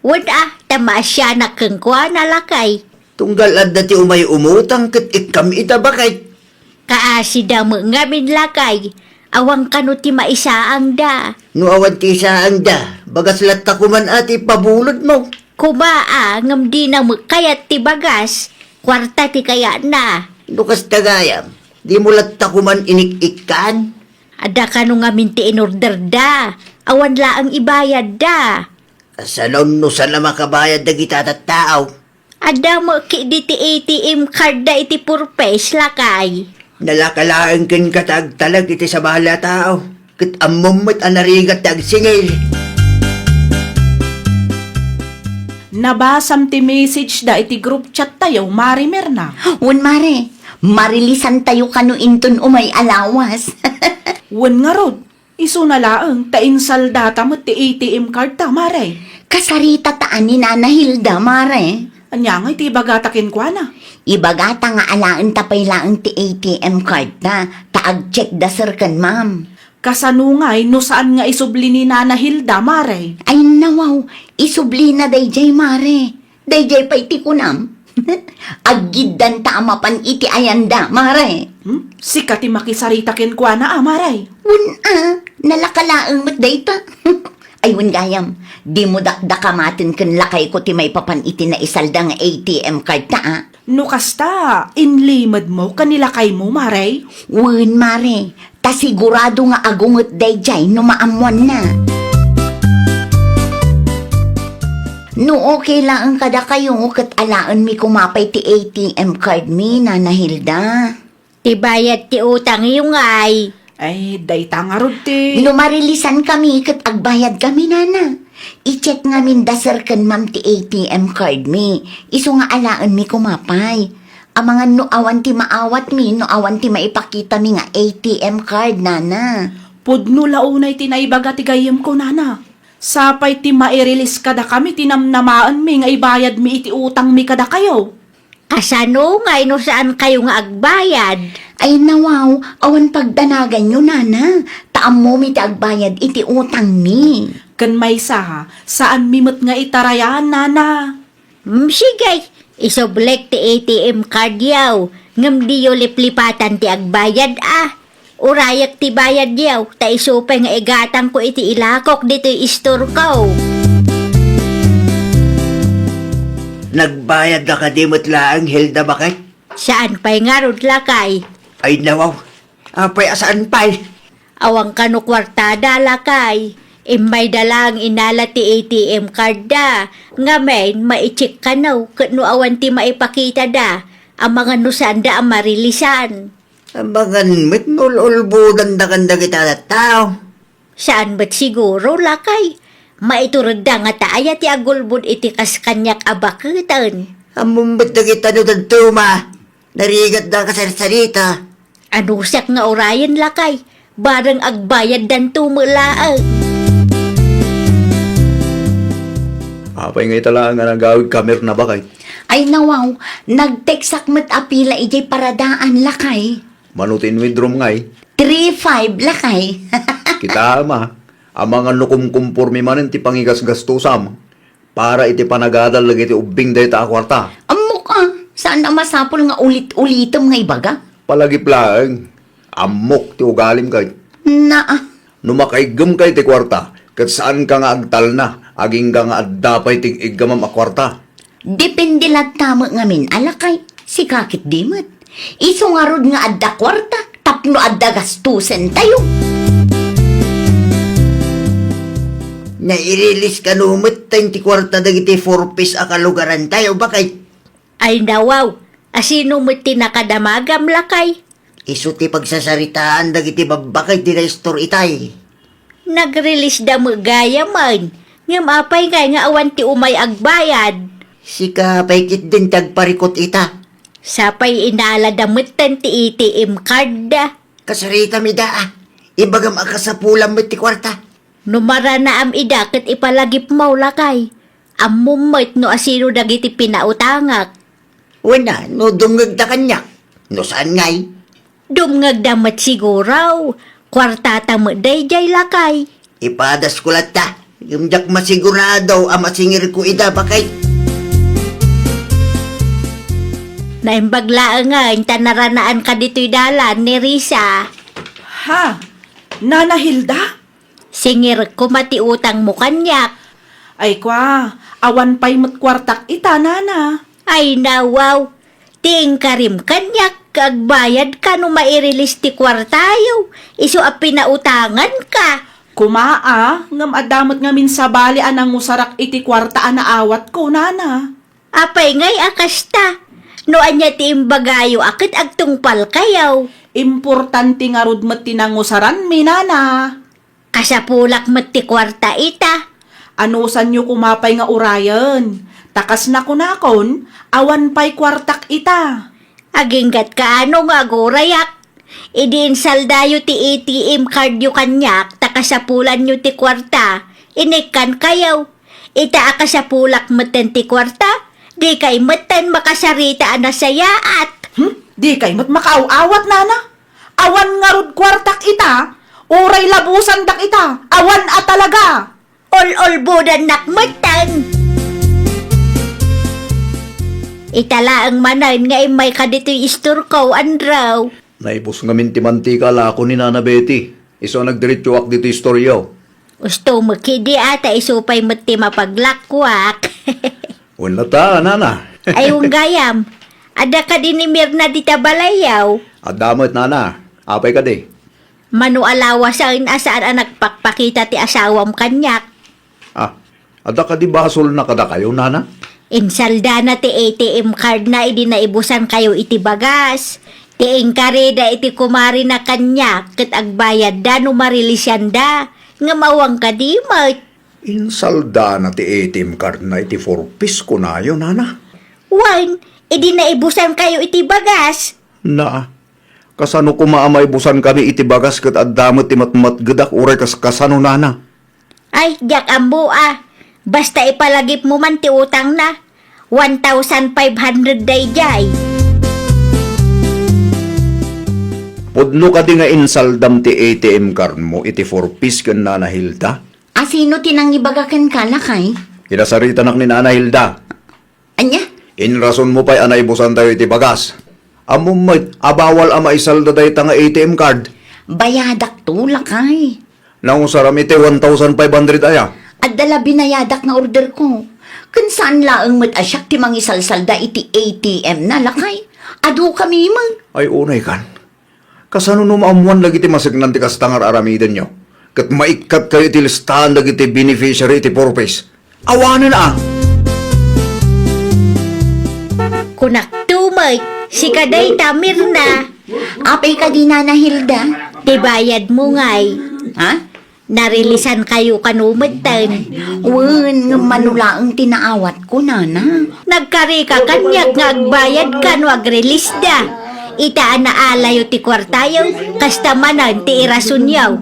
Wala, tama siya na kengkwa na lakay. Tunggal adda ti umay umutang kat ikam ita bakay? Kaasi da mo ngamin lakay. Awang kano ti maisaang da. No awan ti saan da, bagas latta kuman ati pabulod mo. Kumaa, ngam di na mo kayat ti bagas. Kwarta ti kaya na. Lukas tagayam, di mo latta kuman inik-ikan. Ada kano ngamin ti in-order da. Awan laang ibayad da. Asanon no saan na makabayad da kita tao. Ada mo ki di ti ATM card da iti purpose lakay. Nalakalaan kin katag talag iti sa bahala tao. Kat amumot anarigat tag singil. Nabasam ti message da iti group chat tayo, Mari Mirna. Wan, Mare. Marilisan tayo kano inton umay alawas. Wen nga rod. Iso na laang tainsal data mo ti ATM card ta, Mare. Kasarita taan ni Nana Hilda, Mare. Anya nga iti bagatakin kwa na. Ibagata nga alaan tapay laang ti ATM card na. Taag-check da sir kan, ma'am. Kasanungay no saan nga isubli ni Nana Hilda, Mare. Ay nawaw, isubli na dayjay, Mare. Dayjay pa iti kunam. Aggidan ta amapan iti ayanda, Mare. Sika ti makisaritakin kwa na, Mare. Nalakalaang mat dayta. Ay, gayam, di mo dakdakamatin kan lakay ko ti may papan iti na isalda nga ATM card ta, No kasta, inlimad mo kanila kay mo, Mare. Wen, Mare, ta sigurado nga agungot dayjay no maamuan na. No okay lang ang kada kayo kat alaan mi kumapay ti ATM card mi, Nana Hilda. Ti bayad ti utang yung ay. Ay, dayta nga rod ti. No marilisan kami kat agbayad kami, Nana. I-check nga min dasar kan ma'am ti ATM card mi. Iso nga alaan mi kumapay. Ang mga no awan ti maawat mi, no awan ti maipakita mi nga ATM card, Nana. Pudno launay tinaibaga ti gayem ko, Nana. Sapay ti mairilis kada kami tinamnamaan mi nga ibayad mi iti utang mi kada kayo. Kasano nga no saan kayo nga agbayad? Ay nawaw, awan pagdanagan nyo, Nana. Taam mo mi ti agbayad iti utang mi. Kan may saha, saan mimot nga itarayan, Nana? Sige, isoblek ti ATM card yaw. Ngam di yo liplipatan ti agbayad Urayak ti bayad yaw, ta isupay nga igatang ko iti ilakok dito istor ko. Nagbayad na kadimot laang Hilda bakay? Saan pa'y nga rod lakay? Ay nawaw, apay asaan pa'y? Awang kano kwartada lakay. Imay dalang inala ti ATM card da. Nga men, maichik ka no, no awan ti maipakita da. Ang mga nusanda ang marilisan. Abangan mo't nululbudan da kanda kita na tao. Saan ba't siguro, lakay? Maiturod da nga taaya ti agulbud iti kas kanyak abakitan. Amumbat na kita no tantuma. Narigat da ka sa salita. Anusak nga orayan, lakay. Barang agbayad dan tumulaang. Apay ngay talaan nga nagawid kamer na bakay. Ay nawaw, nag-texak mat apila ijay paradaan lakay. Manutin withdraw ngay. 3-5 lakay. Kita ama, ang mga nukumkumpurmi manin ti pangigas-gastusam. Para iti panagadal lagi ti ubing dahi ta akwarta. Amok saan na masapol nga ulit-ulitom nga ibaga? Palagi plaeng. Amok ti ugalim kay. Na Numakaigam kay ti kwarta. Kat saan ka nga agtal na. Aging ka nga addapay ti igamam akwarta. depende lang tama ngamin alakay. Si kakit dimot. Iso nga rod nga adda kwarta, tapno adda gastusen tayo. Nairilis ka numot tayong ti kwarta dagiti 4 piece akalugaran tayo bakay. Ay nawaw, asino mo tinakadamagam, lakay? Iso ti pagsasaritaan dagiti babakay ti restore itay. Nag-release da mo gaya man. Ngam apay nga awan ti umay agbayad. Sika paikit din tagparikot ita. Sapay inala damutan ti ATM card da. Kasarita mi daa. Ibagam akasapulam mo ti kwarta. Numara na am idakit ipalagip mo, lakay. Amumot no asino dagiti pinautangak. Wala, no dungag da kanyak. No saan ngay? Dumngag damat siguraw. Kwartata mo dayjay, lakay. Ipadas ko ta. Yung dak masigurado ang masingir ko ida bakay. Naimbaglaangan, tanaranaan ka dito'y dalan ni Risa. Ha? Nana Hilda? Singir ko matiutang mo kanyak. Ay kwa, awan pa'y matkwartak ita, nana. Ay nawaw, ting karim kanyak, kagbayad ka no mairilis ti kwartayo. Iso a pinautangan ka. Kumaa, ngam adamot ngamin sa bali anang usarak iti kwartaan na awat ko, nana. Apay ngay akasta. No anya ti imbagayo akit agtungpal kayaw. Importante nga rod mat tinangusaran mi, nana. Kasapulak mat ti kwarta ita. Anusan nyo kumapay nga urayan. Takas na kunakon, awan pa'y kwartak ita. Aginggat ka ano nga gorayak. Idin saldayo ti ATM card yu kanyak, takasapulan yu ti kwarta. Inikan kayaw. Ita akasapulak matan ti kwarta. Di kay matan makasarita na sayaat. Di kay mat makauawat, nana. Awan nga rod kwartak ita. Uray labusan dak ita. Awan a talaga. Ol-olbudan nakmatan. Itala ang manan nga imay ka dito'y isturkaw, andraw. Naibos nga minti mantika lako ni Nana Betty. Iso nagdiretsuak dito istoryo. Gusto mo kidi ata isupay mo ti mapaglakwak. Wala ta, Nana. Ayong gayam. Ada ka din ni Mirna di tabalayaw. Adamot, Nana. Apay ka di. Manualawa sa asaan ang nagpakpakita ti asawam kanyak. Ada ka di basol na kada kayo, Nana? Insalda na ti ATM card na idi naibusan kayo iti bagas. Ti engkareda iti kumari na kanyak ket agbayad da no marilisyan da. Nga mawang kadimot. Insalda na ti ATM card na iti 4 piece ko na yun, Nana. Wan, idi naibusan kayo iti bagas. Na, kasano kumaamay busan kami iti bagas kat addamot ti matmatgadak uray kasano, Nana. Ay, jak ambo Basta ipalagip mo man ti utang na. 1,500 dayjay. Pudno ka di nga insaldam ti ATM card mo iti 4 piece kan Nana Hilda. Asino tinangibagakan ka lakay? Kinasarita nak ni Nana Hilda. Anya? Inrason mo pa'y anaybusan tayo iti bagas. Amumay, abawal ama isalda tayo nga ATM card. Bayadak to lakay. Nang usaram iti 1,500 aya. At dala binayadak nga order ko. Kun saan laang mat asyak ti mangisalsalda iti ATM na lakay. Adu kami mang. Ay unay kan. Kasano numaamuan lagi ti masignan ti kastangar aramiden nyo. kat maikat kayo iti listahan dagiti beneficiary iti purpose. Awanan na. Kunak tumay, si Kaday Tamir na. Apay ka di Nana Hilda. Tibayad mo ngay. Ha? Narilisan kayo kanumatan. Wen, nga manulaang tinaawat ko, Nana. Nagkari ka kanyak nga agbayad ka no agrelease da. Itaan na alayo ti kwartayo, kastamanan ti irasunyaw.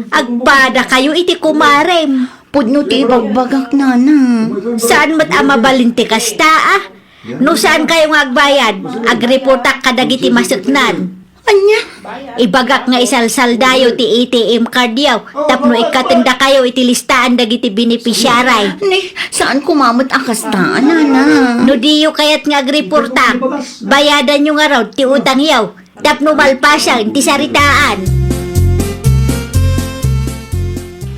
Agpada kayo iti kumarem. Pudno ti ibagbagak, Nana. Saan mat amabalinti kasta ah? No saan kayo nga agbayad? Agreportak kadagiti masaknan. Anya? Ibagak nga isalsal dayo ti ATM card yaw. Tapno ikatenda kayo iti listaan dagiti beneficiaray. Ne, saan kumamot akastaan, Nana? No diyo kayat nga agreportak. Bayadan nyo nga raw ti utang yaw. Tapno malpasan ti saritaan.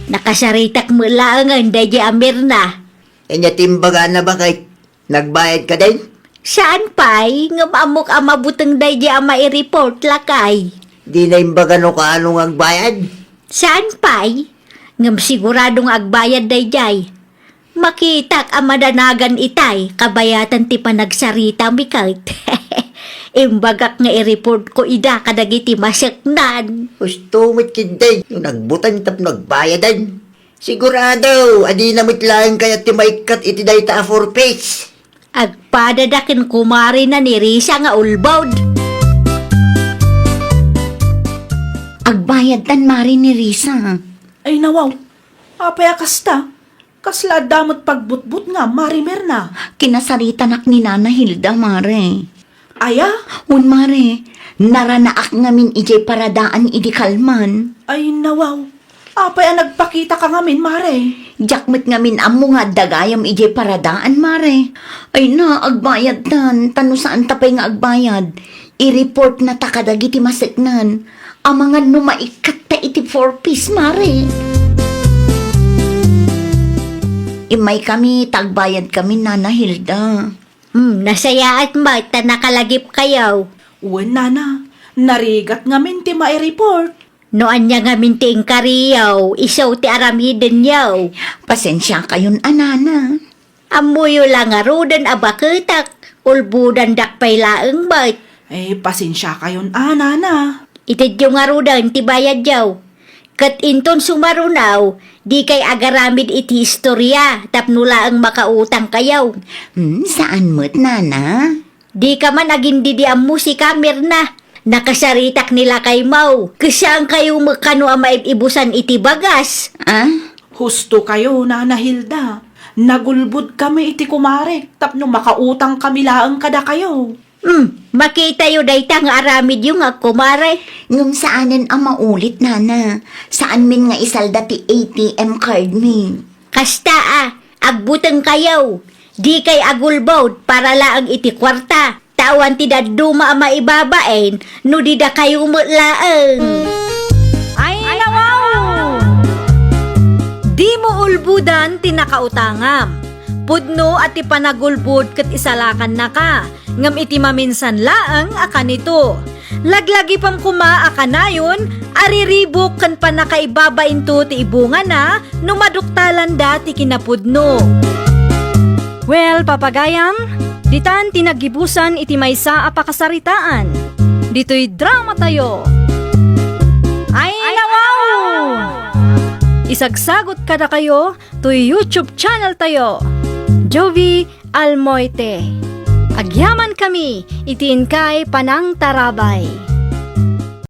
Nakasaritak mo lang ang dayi amir na. Enya timbaga na ba kay nagbayad ka din? Saan pa'y nga maamok ang mabutang dayi ang mai-report lakay? Di na imbaga no kaano ang bayad? Saan pa'y ngam siguradong agbayad dayi? Makitak ang madanagan itay, kabayatan ti panagsarita mikait. Imbagak nga i-report ko ida kadagiti masaknan. Gusto mo't kinday, yung nagbutan tap nagbayadan. Sigurado, adi na mo't lang kaya timaikat iti dayta for page. Agpadadakin kumari na ni Risa nga ulbawd. Agbayad tan mari ni Risa. Ay nawaw, apay akasta. Kasla damot pagbutbut nga, marimer na. Kinasarita nak ni Nana Hilda, mare. Aya, Un mare, naranaak ngamin ijay paradaan idi kalman. ay nawaw. Apay ang nagpakita ka ngamin, mare. Jakmet ngamin amo nga dagayam ijay paradaan, mare. Ay na, agbayad tan. Tano saan tapay nga agbayad. I-report na takadagiti masiknan. Ang mga numaikat ta iti 4-piece, mare. Imay kami, tagbayad kami, Nana Hilda. Nasaya at mata nakalagip kayaw. Uwan nana, narigat ngamin ti mai-report. Noan niya nga minting kariyaw, isaw ti aramiden yaw. Pasensya kayon, anana. Amuyo lang nga rudan abaketak, ulbudan dakpay laeng bat. Eh, pasensya kayon, nana. Itid yung nga rudan ti bayad yaw. Kat inton sumarunaw, di kay agaramid iti istorya, tapnula ang makautang kayaw. Saan mo't, Nana? Di ka man agindi di ang musika, Mirna. Nakasaritak nila kay Mau. Kasaan kayo makano ang maibusan iti bagas? Ah? Husto kayo, Nana Hilda. Nagulbud kami iti kumare, tapno makautang kami laang kada kayo. Makita yu dayta nga aramid yung nga kumare. Ngum saanin ang maulit, Nana? Saan min nga isalda ti ATM card mi? Kasta agbutang kayaw. Di kay agulbawd para laang iti kwarta. Tawan ti daduma ang maibabain, no di da kayo mutlaang. Ay, nawaw! Di mo ulbudan tinakautangam. Pudno at ipanagulbud kat isalakan na ka. Ngam iti maminsan laang akan ito. Laglagi pang kuma akanayon, ariribok kan panakaibabain to ti ibunga na, numaduktalan dati kinapudno. Well, papagayam, ditan tinagibusan iti maysa a pakasaritaan. Dito'y drama tayo. Ay, nawaw! Isagsagot kada kayo to YouTube channel tayo. Jovi Almoite. Agyaman kami, itiin kay Panang Tarabay.